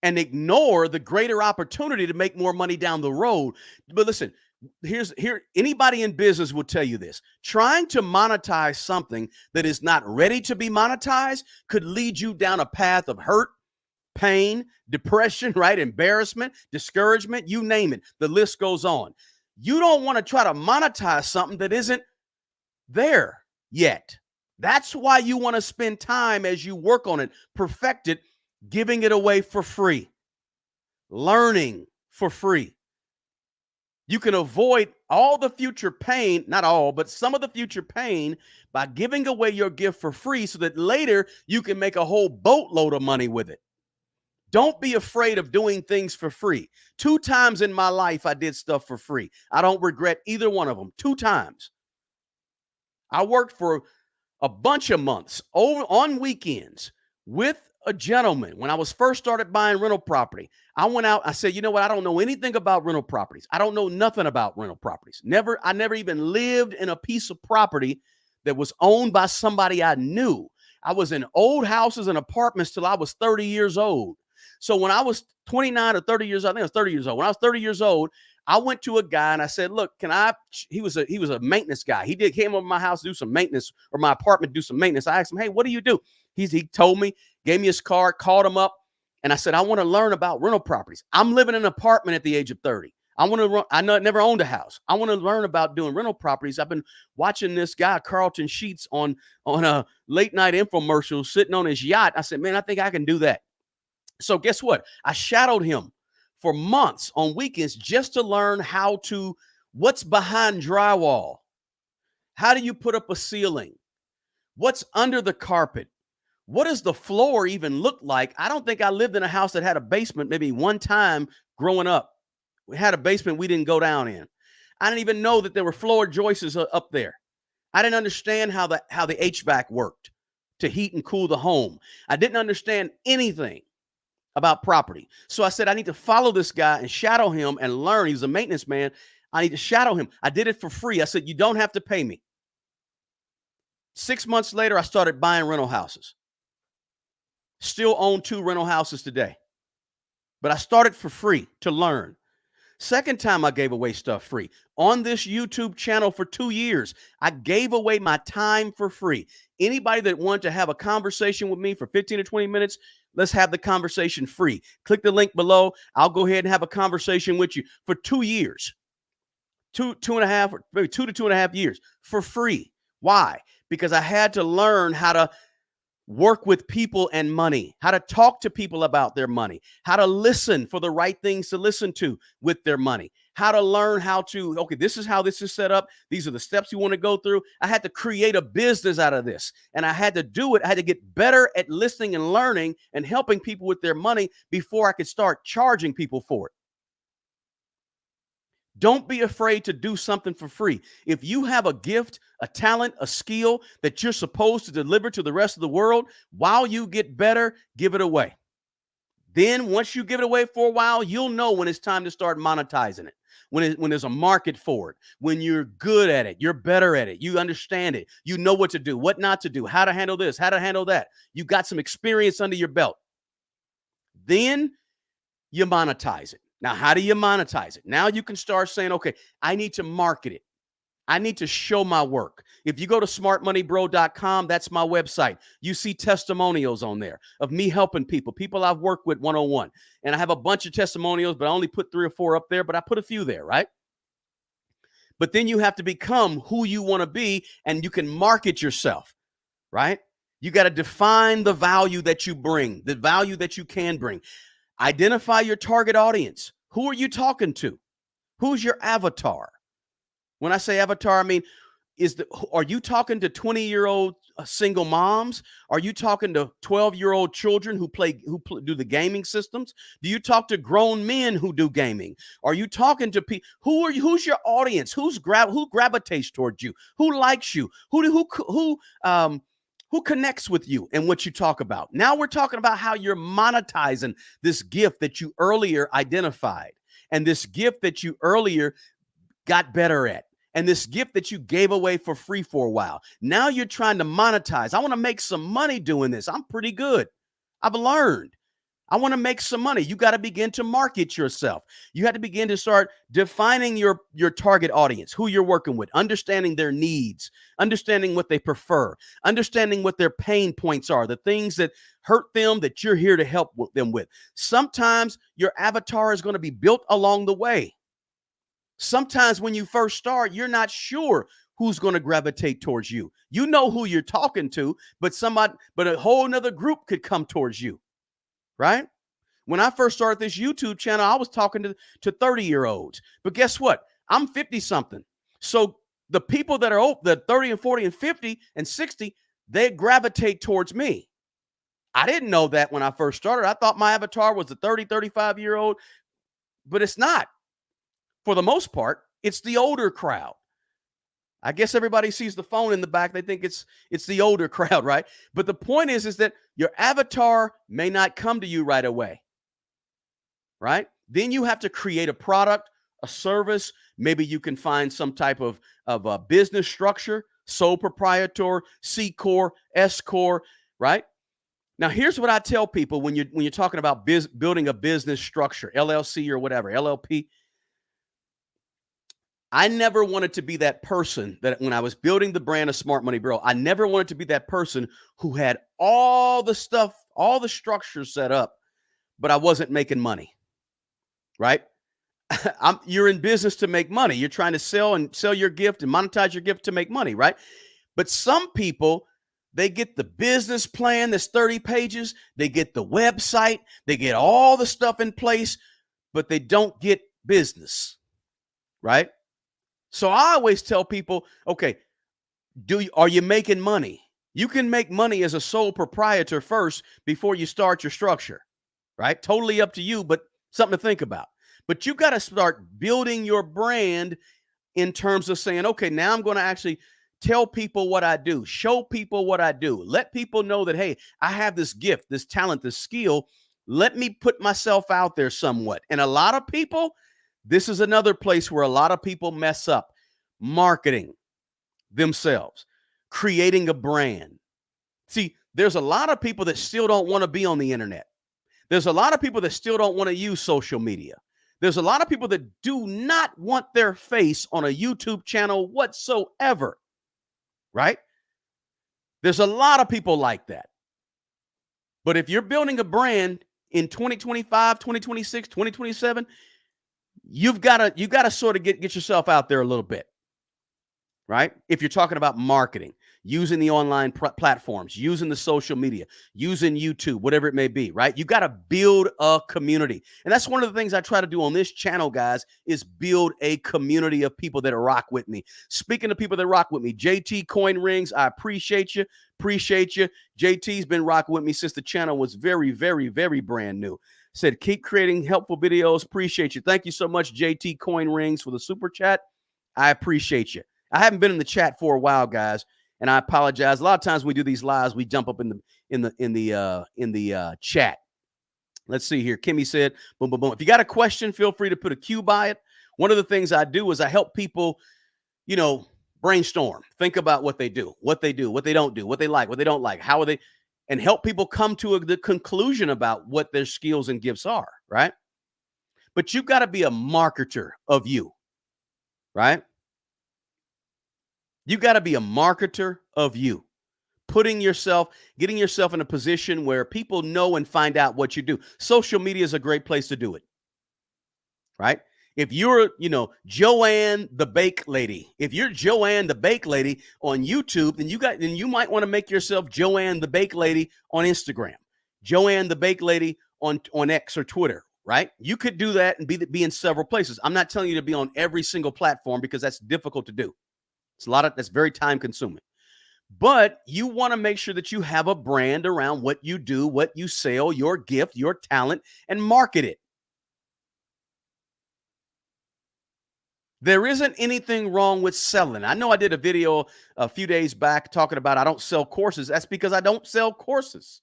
and ignore the greater opportunity to make more money down the road. But listen, anybody in business will tell you this. Trying to monetize something that is not ready to be monetized could lead you down a path of hurt, pain, depression, right? Embarrassment, discouragement, you name it. The list goes on. You don't want to try to monetize something that isn't there yet, That's why you want to spend time as you work on it, perfect it, giving it away for free, learning for free. You can avoid all the future pain, not all, but some of the future pain by giving away your gift for free so that later you can make a whole boatload of money with it. Don't be afraid of doing things for free. 2 times in my life, I did stuff for free. I don't regret either one of them. 2 times. I worked for a bunch of months over on weekends with a gentleman when I was first started buying rental property. I went out, I said, you know what? I don't know anything about rental properties. I don't know nothing about rental properties. I never even lived in a piece of property that was owned by somebody I knew. I was in old houses and apartments till I was 30 years old. So when I was 29 or 30 years old, I think I was 30 years old. When I was 30 years old, I went to a guy and I said, look, can I, he was a maintenance guy. Came over my house to do some maintenance, or my apartment, do some maintenance. I asked him, hey, what do you do? He told me, gave me his card, called him up. And I said, I want to learn about rental properties. I'm living in an apartment at the age of 30. I never owned a house. I want to learn about doing rental properties. I've been watching this guy, Carlton Sheets, on a late night infomercial sitting on his yacht. I said, man, I think I can do that. So guess what? I shadowed him for months on weekends just to learn what's behind drywall. How do you put up a ceiling? What's under the carpet? What does the floor even look like? I don't think I lived in a house that had a basement maybe one time growing up. We had a basement we didn't go down in. I didn't even know that there were floor joists up there. I didn't understand how the HVAC worked to heat and cool the home. I didn't understand anything about property. So I said, I need to follow this guy and shadow him and learn. He's a maintenance man. I need to shadow him. I did it for free. I said, you don't have to pay me. 6 months later, I started buying rental houses. Still own 2 rental houses today. But I started for free to learn. Second time I gave away stuff free. On this YouTube channel for 2 years, I gave away my time for free. Anybody that wanted to have a conversation with me for 15 to 20 minutes, let's have the conversation free. Click the link below. I'll go ahead and have a conversation with you for 2 years. Two and a half, or maybe 2 to 2.5 years for free. Why? Because I had to learn how to work with people and money, how to talk to people about their money, how to listen for the right things to listen to with their money, how to learn okay, this is how this is set up. These are the steps you want to go through. I had to create a business out of this, and I had to do it. I had to get better at listening and learning and helping people with their money before I could start charging people for it. Don't be afraid to do something for free. If you have a gift, a talent, a skill that you're supposed to deliver to the rest of the world, while you get better, give it away. Then once you give it away for a while, you'll know when it's time to start monetizing it. When there's a market for it, when you're good at it, you're better at it, you understand it, you know what to do, what not to do, how to handle this, how to handle that. You got some experience under your belt. Then you monetize it. Now, how do you monetize it? Now you can start saying, okay, I need to market it. I need to show my work. If you go to smartmoneybro.com, that's my website. You see testimonials on there of me helping people I've worked with one-on-one. And I have a bunch of testimonials, but I only put 3 or 4 up there, but I put a few there, right? But then you have to become who you want to be, and you can market yourself, right? You got to define the value that you bring, the value that you can bring. Identify your target audience. Who are you talking to? Who's your avatar? When I say avatar, I mean, are you talking to 20-year-old single moms? Are you talking to 12-year-old children who do the gaming systems? Do you talk to grown men who do gaming? Are you talking to people? Who's your audience? Who gravitates towards you? Who likes you? Who connects with you and what you talk about? Now we're talking about how you're monetizing this gift that you earlier identified, and this gift that you earlier got better at, and this gift that you gave away for free for a while. Now you're trying to monetize. I want to make some money doing this. I'm pretty good. I've learned. I want to make some money. You got to begin to market yourself. You have to begin to start defining your target audience, who you're working with, understanding their needs, understanding what they prefer, understanding what their pain points are, the things that hurt them that you're here to help them with. Sometimes your avatar is going to be built along the way. Sometimes when you first start, you're not sure who's going to gravitate towards you. You know who you're talking to, but a whole nother group could come towards you, right? When I first started this YouTube channel, I was talking to 30-year-olds. But guess what? I'm 50 something. So the people that are old, the 30 and 40 and 50 and 60, they gravitate towards me. I didn't know that when I first started. I thought my avatar was the 30, 35-year-old, but it's not. For the most part, it's the older crowd. I guess everybody sees the phone in the back. They think it's the older crowd, right? But the point is that your avatar may not come to you right away, right? Then you have to create a product, a service. Maybe you can find some type of a business structure, sole proprietor, C Corp, S Corp, right? Now, here's what I tell people when you're talking about building a business structure, LLC or whatever, LLP. I never wanted to be that person that when I was building the brand of Smart Money Bro, I never wanted to be that person who had all the stuff, all the structures set up, but I wasn't making money, right? You're in business to make money. You're trying to sell your gift and monetize your gift to make money, right? But some people, they get the business plan that's 30 pages. They get the website. They get all the stuff in place, but they don't get business, right? So I always tell people, okay, are you making money? You can make money as a sole proprietor first before you start your structure, right? Totally up to you, but something to think about. But you got to start building your brand in terms of saying, okay, now I'm going to actually tell people what I do, show people what I do, let people know that, hey, I have this gift, this talent, this skill. Let me put myself out there somewhat. And a lot of people, this is another place where a lot of people mess up. Marketing themselves, creating a brand. See, there's a lot of people that still don't want to be on the internet. There's a lot of people that still don't want to use social media. There's a lot of people that do not want their face on a YouTube channel whatsoever, right? There's a lot of people like that. But if you're building a brand in 2025, 2026, 2027, you got to sort of get yourself out there a little bit, right? If you're talking about marketing, using the online platforms, using the social media, using YouTube, whatever it may be, right? You got to build a community. And that's one of the things I try to do on this channel, guys, is build a community of people that rock with me. Speaking of people that rock with me, JT Coin Rings, I appreciate you. Appreciate you. JT's been rocking with me since the channel was very, very, very brand new. Said, keep creating helpful videos. Appreciate you. Thank you so much, JT Coin Rings, for the super chat. I appreciate you. I haven't been in the chat for a while, guys, and I apologize. A lot of times we do these lives, we jump up in the chat. Let's see here. Kimmy said, boom, boom, boom. If you got a question, feel free to put a Q by it. One of the things I do is I help people, brainstorm, think about what they do, what they don't do, what they like, what they don't like, how are they, and help people come to the conclusion about what their skills and gifts are, right? But you've got to be a marketer of you, right? You got to be a marketer of you, getting yourself in a position where people know and find out what you do. Social media is a great place to do it, right? If you're, Joanne the Bake Lady, if you're Joanne the Bake Lady on YouTube, then you might want to make yourself Joanne the Bake Lady on Instagram, Joanne the Bake Lady on X or Twitter, right? You could do that and be in several places. I'm not telling you to be on every single platform because that's difficult to do. That's very time consuming, but you want to make sure that you have a brand around what you do, what you sell, your gift, your talent, and market it. There isn't anything wrong with selling. I know I did a video a few days back talking about I don't sell courses. That's because I don't sell courses,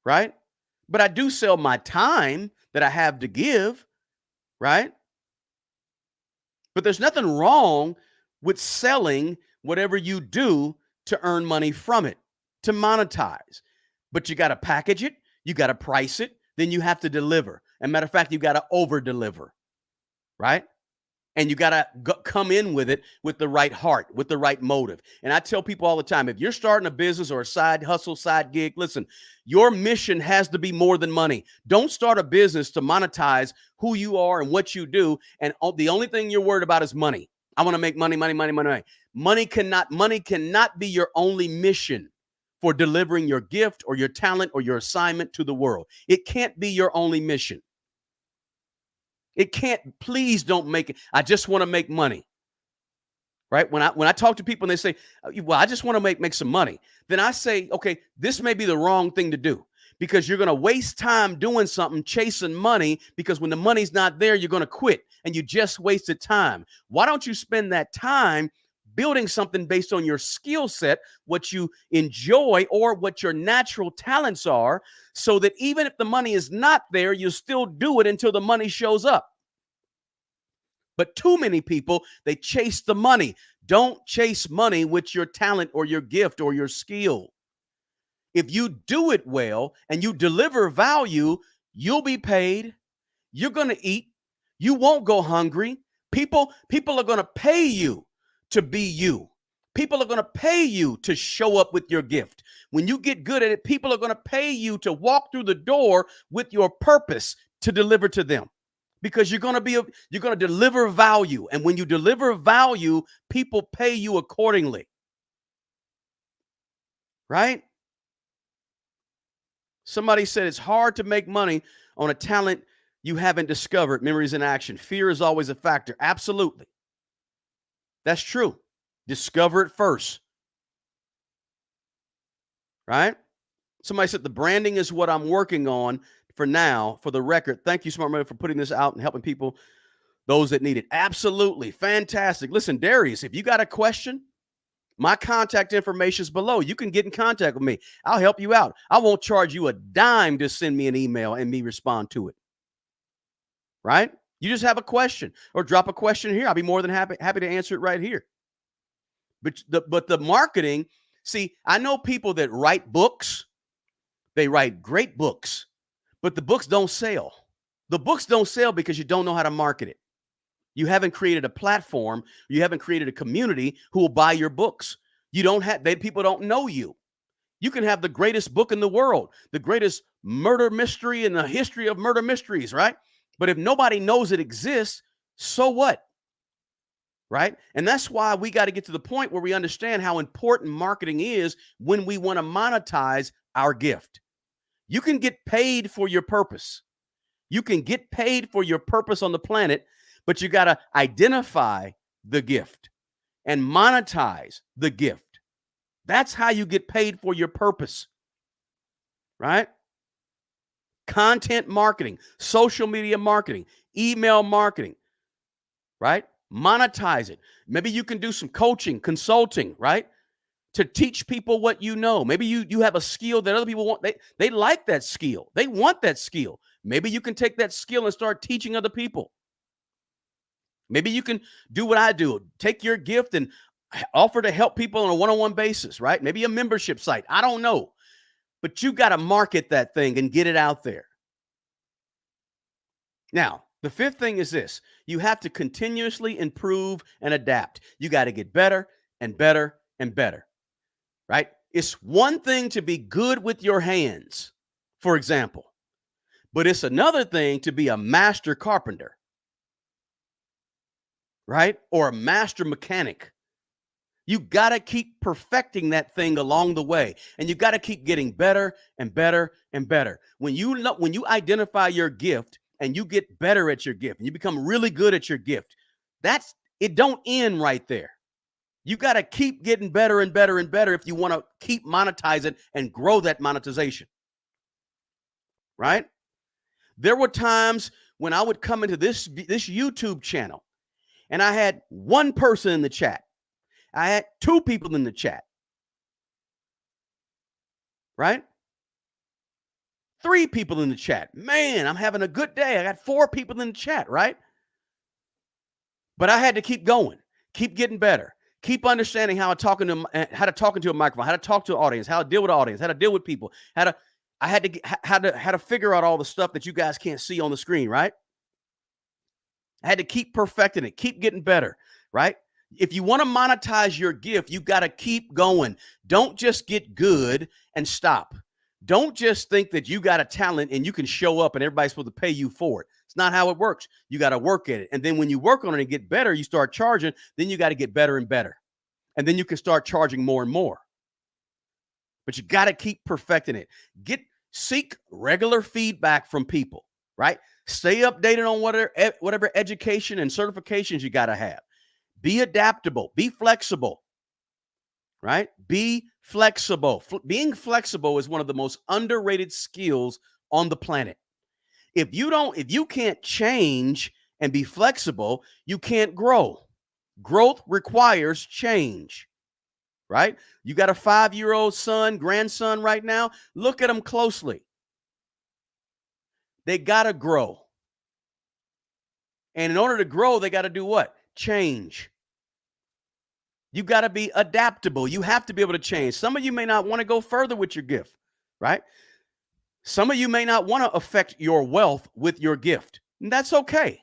right? But I do sell my time that I have to give, right? But there's nothing wrong with selling whatever you do to earn money from it, to monetize. But you got to package it, you got to price it, then you have to deliver. As a matter of fact, you got to over-deliver, right? And you got to come in with it with the right heart, with the right motive. And I tell people all the time, if you're starting a business or a side hustle, side gig, listen, your mission has to be more than money. Don't start a business to monetize who you are and what you do. And the only thing you're worried about is money. I want to make money, money, money, money, money. Money cannot be your only mission for delivering your gift or your talent or your assignment to the world. It can't be your only mission. It can't. Please don't make it. I just want to make money. Right? When I talk to people and they say, well, I just want to make some money, then I say, okay, this may be the wrong thing to do, because you're going to waste time doing something, chasing money, because when the money's not there, you're going to quit and you just wasted time. Why don't you spend that time building something based on your skill set, what you enjoy, or what your natural talents are, so that even if the money is not there, you still do it until the money shows up? But too many people, they chase the money. Don't chase money with your talent or your gift or your skill. If you do it well and you deliver value, you'll be paid. You're going to eat. You won't go hungry. People are going to pay you to be you. People are going to pay you to show up with your gift. When you get good at it, people are going to pay you to walk through the door with your purpose to deliver to them. Because you're going to deliver value. And when you deliver value, people pay you accordingly. Right? Somebody said it's hard to make money on a talent you haven't discovered. Memories in action. Fear is always a factor. Absolutely. That's true. Discover it first. Right? Somebody said the branding is what I'm working on for now. For the record, thank you, Smart Money, for putting this out and helping people, those that need it. Absolutely. Fantastic. Listen, Darius, if you got a question, my contact information is below. You can get in contact with me. I'll help you out. I won't charge you a dime to send me an email and me respond to it. Right? You just have a question or drop a question here. I'll be more than happy to answer it right here. But the marketing, see, I know people that write books. They write great books, but the books don't sell. The books don't sell because you don't know how to market it. You haven't created a platform. You haven't created a community who will buy your books. People don't know you. You can have the greatest book in the world, the greatest murder mystery in the history of murder mysteries, right? But if nobody knows it exists, so what? Right? And that's why we got to get to the point where we understand how important marketing is when we want to monetize our gift. You can get paid for your purpose. You can get paid for your purpose on the planet, but you got to identify the gift and monetize the gift. That's how you get paid for your purpose, right? Content marketing, social media marketing, email marketing, right? Monetize it. Maybe you can do some coaching, consulting, right? To teach people what you know. Maybe you have a skill that other people want. They like that skill. They want that skill. Maybe you can take that skill and start teaching other people. Maybe you can do what I do. Take your gift and offer to help people on a one-on-one basis, right? Maybe a membership site. I don't know. But you got to market that thing and get it out there. Now, the fifth thing is this. You have to continuously improve and adapt. You got to get better and better and better, right? It's one thing to be good with your hands, for example, but it's another thing to be a master carpenter, right? Or a master mechanic. You got to keep perfecting that thing along the way, and you got to keep getting better and better and better. When you identify your gift and you get better at your gift and you become really good at your gift, it don't end right there. You got to keep getting better and better and better if you want to keep monetizing and grow that monetization, right? There were times when I would come into this YouTube channel and I had one person in the chat. I had two people in the chat, right? Three people in the chat. Man, I'm having a good day. I got four people in the chat, right? But I had to keep going, keep getting better, keep understanding how to talk into a microphone, how to talk to an audience, how to deal with an audience, how to deal with people, how to figure out all the stuff that you guys can't see on the screen, right? I had to keep perfecting it, keep getting better, right? If you want to monetize your gift, you got to keep going. Don't just get good and stop. Don't just think that you got a talent and you can show up and everybody's supposed to pay you for it. It's not how it works. You got to work at it. And then when you work on it and get better, you start charging, then you got to get better and better. And then you can start charging more and more. But you got to keep perfecting it. Seek regular feedback from people, right? Stay updated on whatever education and certifications you got to have. Be adaptable, be flexible, right? Be flexible. Being flexible is one of the most underrated skills on the planet. If you can't change and be flexible, you can't grow. Growth requires change, right? You got a 5-year-old son, grandson right now. Look at them closely. They got to grow. And in order to grow, they got to do what? Change. You got to be adaptable. You have to be able to change. Some of you may not want to go further with your gift, right? Some of you may not want to affect your wealth with your gift. And that's okay.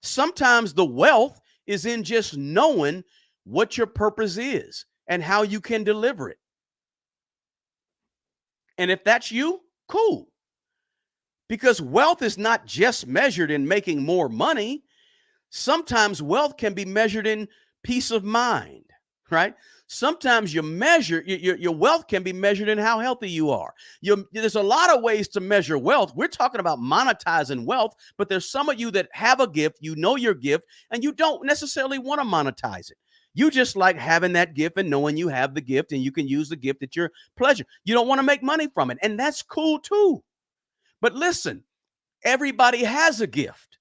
Sometimes the wealth is in just knowing what your purpose is and how you can deliver it. And if that's you, cool. Because wealth is not just measured in making more money. Sometimes wealth can be measured in peace of mind, right? Sometimes your wealth can be measured in how healthy you are. There's a lot of ways to measure wealth. We're talking about monetizing wealth, but there's some of you that have a gift, you know your gift, and you don't necessarily want to monetize it. You just like having that gift and knowing you have the gift and you can use the gift at your pleasure. You don't want to make money from it, and that's cool too. But listen, everybody has a gift.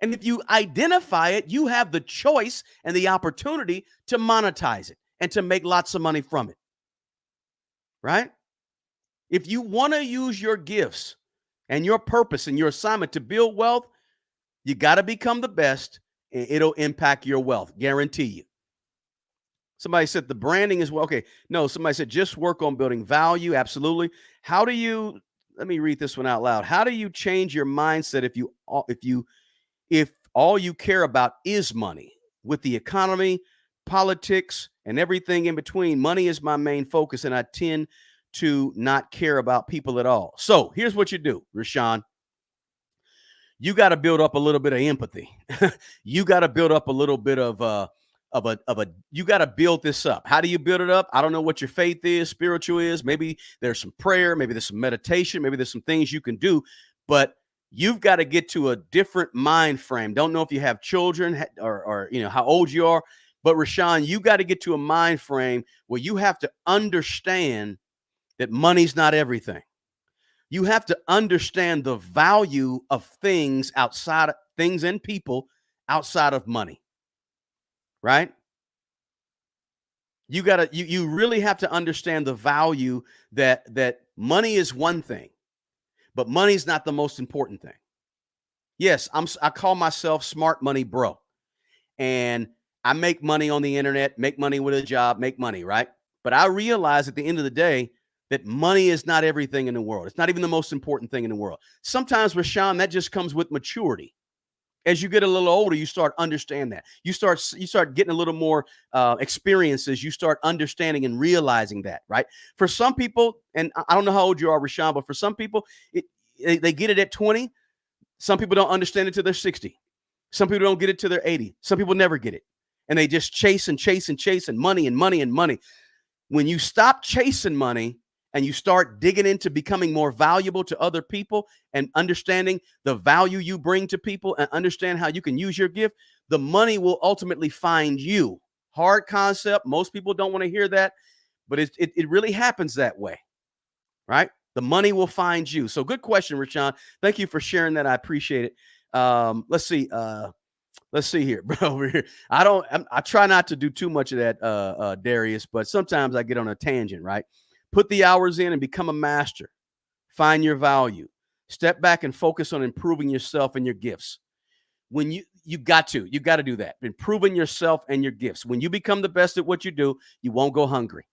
And if you identify it, you have the choice and the opportunity to monetize it and to make lots of money from it, right? If you want to use your gifts and your purpose and your assignment to build wealth, you got to become the best, and it'll impact your wealth, guarantee you. Somebody said the branding is well. Okay, no, somebody said just work on building value. Absolutely. Let me read this one out loud. How do you change your mindset if all you care about is money? With the economy, politics, and everything in between, money is my main focus, and I tend to not care about people at all. So here's what you do, Rashawn. You got to build up a little bit of empathy. You got to build up a little bit you got to build this up. How do you build it up? I don't know what your faith is, spiritual is. Maybe there's some prayer, maybe there's some meditation, maybe there's some things you can do, but you've got to get to a different mind frame. Don't know if you have children or how old you are, but Rashawn, you got to get to a mind frame where you have to understand that money's not everything. You have to understand the value of things and people outside of money. Right? You really have to understand the value that money is one thing, but money is not the most important thing. Yes, I call myself smart money bro, and I make money on the internet, make money with a job, make money, right? But I realize at the end of the day that money is not everything in the world. It's not even the most important thing in the world. Sometimes, Rashawn, that just comes with maturity. As you get a little older, you start understanding that. You start getting a little more experiences. You start understanding and realizing that, right? For some people, and I don't know how old you are, Rashawn, but for some people, they get it at 20. Some people don't understand it till they're 60. Some people don't get it till they're 80. Some people never get it. And they just chase and money and money and money. When you stop chasing money and you start digging into becoming more valuable to other people and understanding the value you bring to people and understand how you can use your gift, the money will ultimately find you. Hard concept. Most people don't want to hear that, but it really happens that way, right? The money will find you. So good question, Rashawn. Thank you for sharing that. I appreciate it. Let's see. Let's see here, bro. Over here. I try not to do too much of that, Darius, but sometimes I get on a tangent, right? Put the hours in and become a master. Find your value. Step back and focus on improving yourself and your gifts. When you got to do that. Improving yourself and your gifts. When you become the best at what you do, you won't go hungry,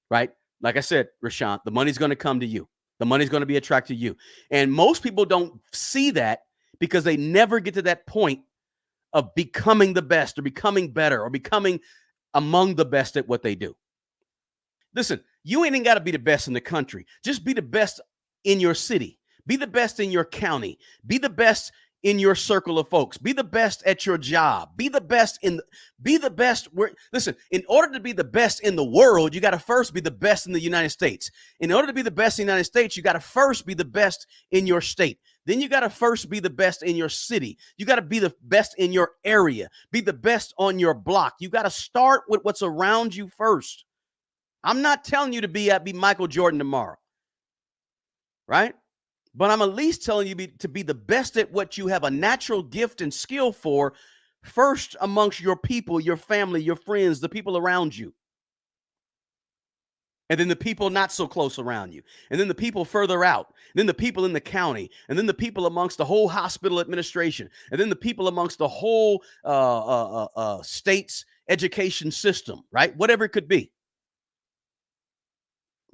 right? Like I said, Rashawn, the money's going to come to you. The money's going to be attracted to you. And most people don't see that because they never get to that point of becoming the best or becoming better or becoming among the best at what they do. Listen, you ain't got to be the best in the country. Just be the best in your city. Be the best in your county. Be the best in your circle of folks. Be the best at your job. Be the best where listen, in order to be the best in the world, you got to first be the best in the United States. In order to be the best in the United States, you got to first be the best in your state. Then you got to first be the best in your city. You got to be the best in your area. Be the best on your block. You got to start with what's around you first. I'm not telling you to be Michael Jordan tomorrow, right? But I'm at least telling you to be the best at what you have a natural gift and skill for first amongst your people, your family, your friends, the people around you. And then the people not so close around you. And then the people further out. And then the people in the county. And then the people amongst the whole hospital administration. And then the people amongst the whole state's education system, right? Whatever it could be.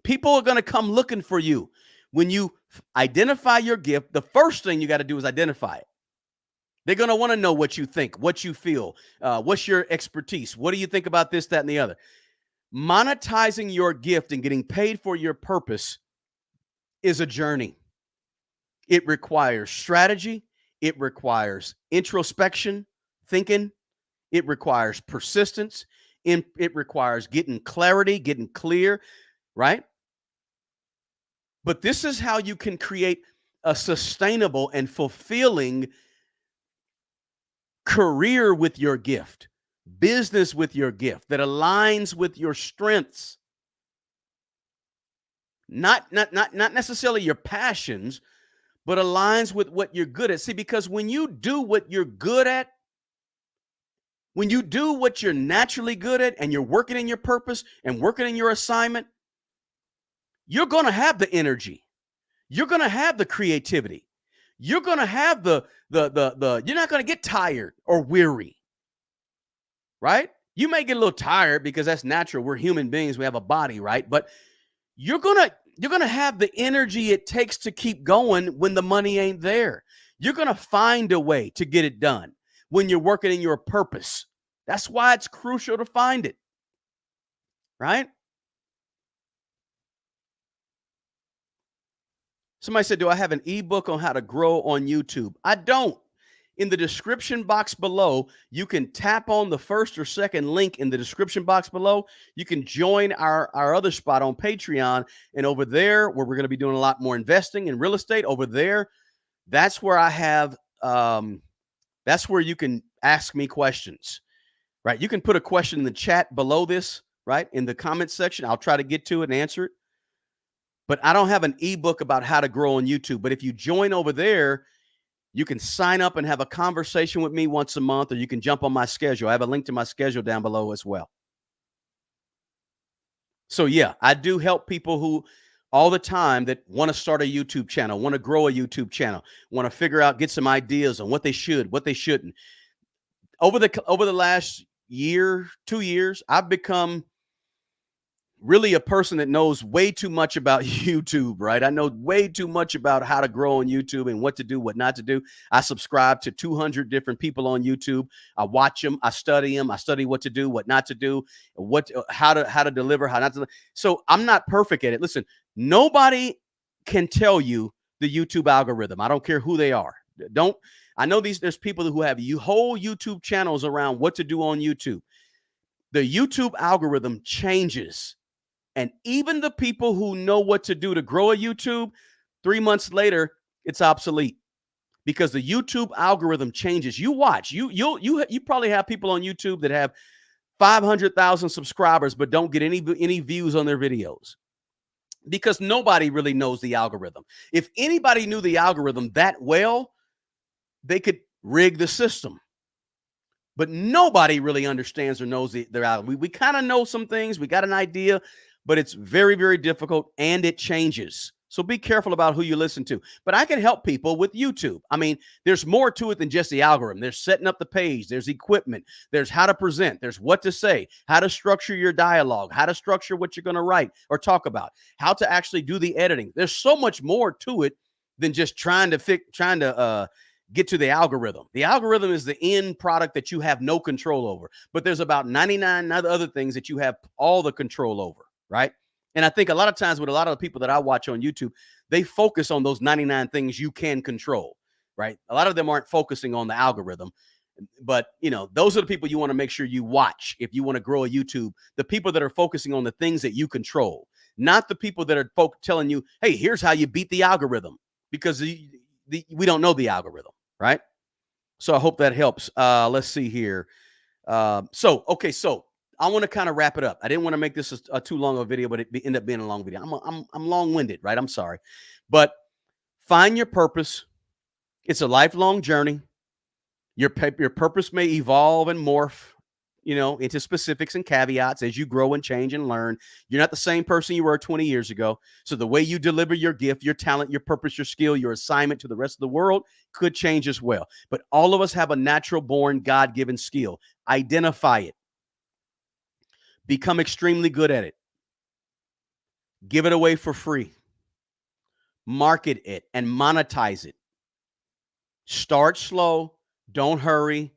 People are going to come looking for you. When you identify your gift, the first thing you got to do is identify it. They're going to want to know what you think, what you feel, what's your expertise. What do you think about this, that, and the other? Monetizing your gift and getting paid for your purpose is a journey. It requires strategy. It requires introspection, thinking. It requires persistence. It requires getting clarity, getting clear, right? But this is how you can create a sustainable and fulfilling career with your gift, business with your gift that aligns with your strengths. Not necessarily your passions, but aligns with what you're good at. See, because when you do what you're good at, when you do what you're naturally good at and you're working in your purpose and working in your assignment, you're going to have the energy. You're going to have the creativity. You're going to have you're not going to get tired or weary, right? You may get a little tired because that's natural. We're human beings. We have a body, right? But you're going to have the energy it takes to keep going when the money ain't there. You're going to find a way to get it done when you're working in your purpose. That's why it's crucial to find it, right? Somebody said, do I have an ebook on how to grow on YouTube? I don't. In the description box below, you can tap on the first or second link in the description box below. You can join our other spot on Patreon. And over there, where we're going to be doing a lot more investing in real estate, over there, that's where I have, that's where you can ask me questions, right? You can put a question in the chat below this, right? In the comment section. I'll try to get to it and answer it. But I don't have an ebook about how to grow on YouTube. But if you join over there, you can sign up and have a conversation with me once a month, or you can jump on my schedule. I have a link to my schedule down below as well. So yeah, I do help people who all the time that want to start a YouTube channel, want to grow a YouTube channel, want to figure out, get some ideas on what they should, what they shouldn't. Over the last year, 2 years, I've become really a person that knows way too much about YouTube, right? I know way too much about how to grow on YouTube and what to do, what not to do. I subscribe to 200 different people on YouTube. I watch them, I study them, I study what to do, what not to do, how to deliver, how not to. So I'm not perfect at it. Listen, nobody can tell you the YouTube algorithm. I don't care who they are. I know there's people who have whole YouTube channels around what to do on YouTube. The YouTube algorithm changes. And even the people who know what to do to grow a YouTube, 3 months later, it's obsolete because the YouTube algorithm changes. You watch, you probably have people on YouTube that have 500,000 subscribers, but don't get any views on their videos because nobody really knows the algorithm. If anybody knew the algorithm that well, they could rig the system. But nobody really understands or knows their algorithm. We kind of know some things. We got an idea, but it's very, very difficult and it changes. So be careful about who you listen to. But I can help people with YouTube. I mean, there's more to it than just the algorithm. There's setting up the page. There's equipment. There's how to present. There's what to say, how to structure your dialogue, how to structure what you're going to write or talk about, how to actually do the editing. There's so much more to it than just trying to get to the algorithm. The algorithm is the end product that you have no control over. But there's about 99 other things that you have all the control over. Right. And I think a lot of times with a lot of the people that I watch on YouTube, They focus on those 99 things you can control, right? A lot of them aren't focusing on the algorithm, but those are the people you want to make sure you watch if you want to grow a YouTube. The people that are focusing on the things that you control, not the people that are telling you, hey, here's how you beat the algorithm, because we don't know the algorithm, right? So I hope that helps. Let's see here. So I want to kind of wrap it up. I didn't want to make this a too long of a video, but it ended up being a long video. I'm long-winded, right? I'm sorry, but find your purpose. It's a lifelong journey. Your purpose may evolve and morph, into specifics and caveats as you grow and change and learn. You're not the same person you were 20 years ago. So the way you deliver your gift, your talent, your purpose, your skill, your assignment to the rest of the world could change as well. But all of us have a natural born, God-given skill. Identify it. Become extremely good at it. Give it away for free. Market it and monetize it. Start slow. Don't hurry.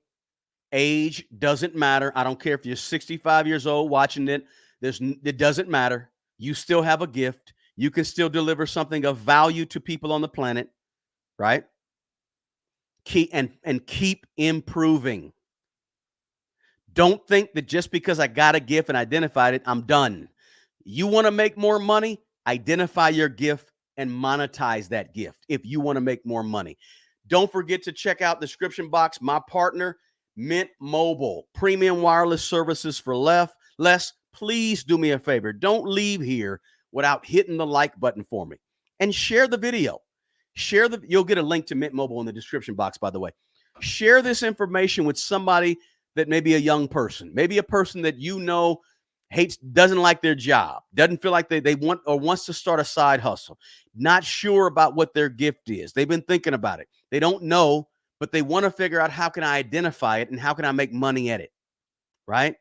Age doesn't matter. I don't care if you're 65 years old watching it. It doesn't matter. You still have a gift. You can still deliver something of value to people on the planet, right? Keep improving. Don't think that just because I got a gift and identified it, I'm done. You want to make more money? Identify your gift and monetize that gift if you want to make more money. Don't forget to check out the description box. My partner, Mint Mobile, premium wireless services for less. Please do me a favor. Don't leave here without hitting the like button for me, and share the video. You'll get a link to Mint Mobile in the description box, by the way. Share this information with somebody that may be a young person, maybe a person that doesn't like their job, doesn't feel like they want or wants to start a side hustle, not sure about what their gift is. They've been thinking about it. They don't know, but they want to figure out, how can I identify it and how can I make money at it, right?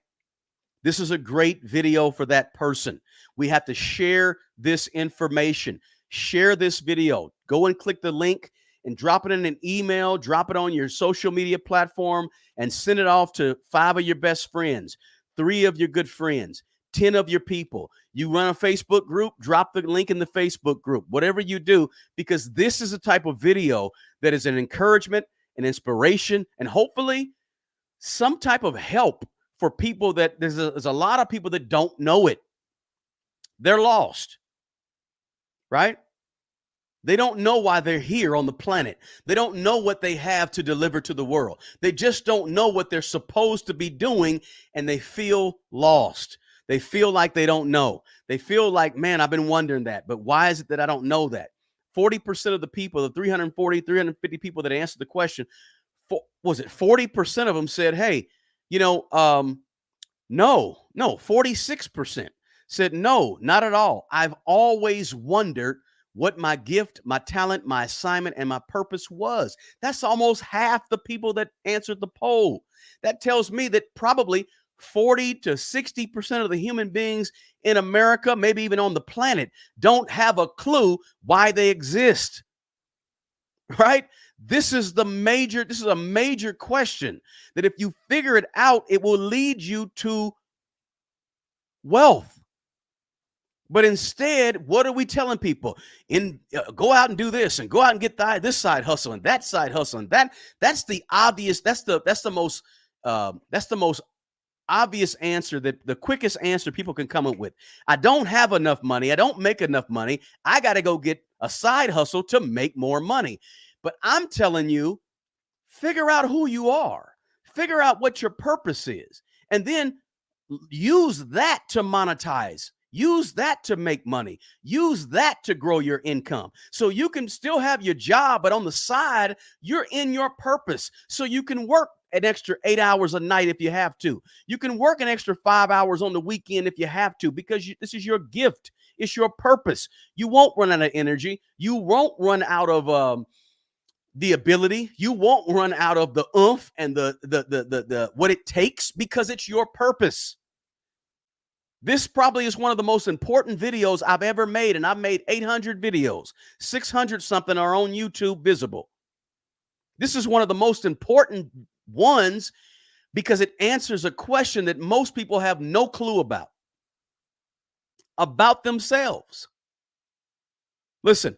This is a great video for that person. We have to share this information. Share this video. Go and click the link and drop it in an email, drop it on your social media platform, and send it off to 5 of your best friends, 3 of your good friends, 10 of your people. You run a Facebook group, drop the link in the Facebook group, whatever you do, because this is a type of video that is an encouragement, an inspiration, and hopefully some type of help for people that there's a lot of people that don't know it. They're lost, right? They don't know why they're here on the planet. They don't know what they have to deliver to the world. They just don't know what they're supposed to be doing, and they feel lost. They feel like they don't know. They feel like, man, I've been wondering that, but why is it that I don't know that? 40% of the people, the 350 people that answered the question, 40% of them said, hey, no, 46% said, no, not at all. I've always wondered what my gift, my talent, my assignment, and my purpose was. That's almost half the people that answered the poll. That tells me that probably 40 to 60% of the human beings in America, maybe even on the planet, don't have a clue why they exist. Right? This is a major question that if you figure it out, it will lead you to wealth. But instead, what are we telling people? Go out and do this, and go out and get this side hustle and that side hustle, and that's the obvious. That's the most obvious answer, that the quickest answer people can come up with. I don't have enough money. I don't make enough money. I got to go get a side hustle to make more money. But I'm telling you, figure out who you are. Figure out what your purpose is, and then use that to monetize. Use that to make money. Use that to grow your income. So you can still have your job, but on the side, you're in your purpose. So you can work an extra 8 hours a night if you have to. You can work an extra 5 hours on the weekend if you have to, because this is your gift. It's your purpose. You won't run out of energy. You won't run out of the ability. You won't run out of the oomph and the what it takes, because it's your purpose. This probably is one of the most important videos I've ever made, and I've made 800 videos. 600 something are on YouTube visible. This is one of the most important ones because it answers a question that most people have no clue about themselves. Listen,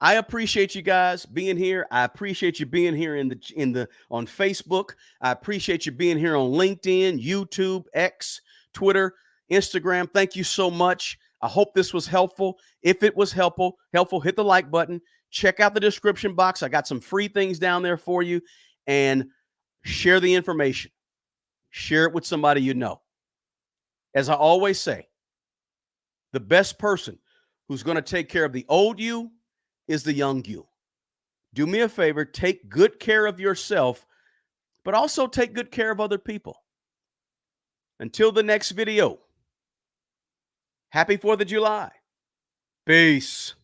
I appreciate you guys being here. I appreciate you being here in the on Facebook. I appreciate you being here on LinkedIn, YouTube, X, Twitter, Instagram. Thank you so much. I hope this was helpful. If it was helpful, hit the like button. Check out the description box. I got some free things down there for you, and share the information. Share it with somebody you know. As I always say, the best person who's going to take care of the old you is the young you. Do me a favor, take good care of yourself, but also take good care of other people. Until the next video, happy 4th of July. Peace.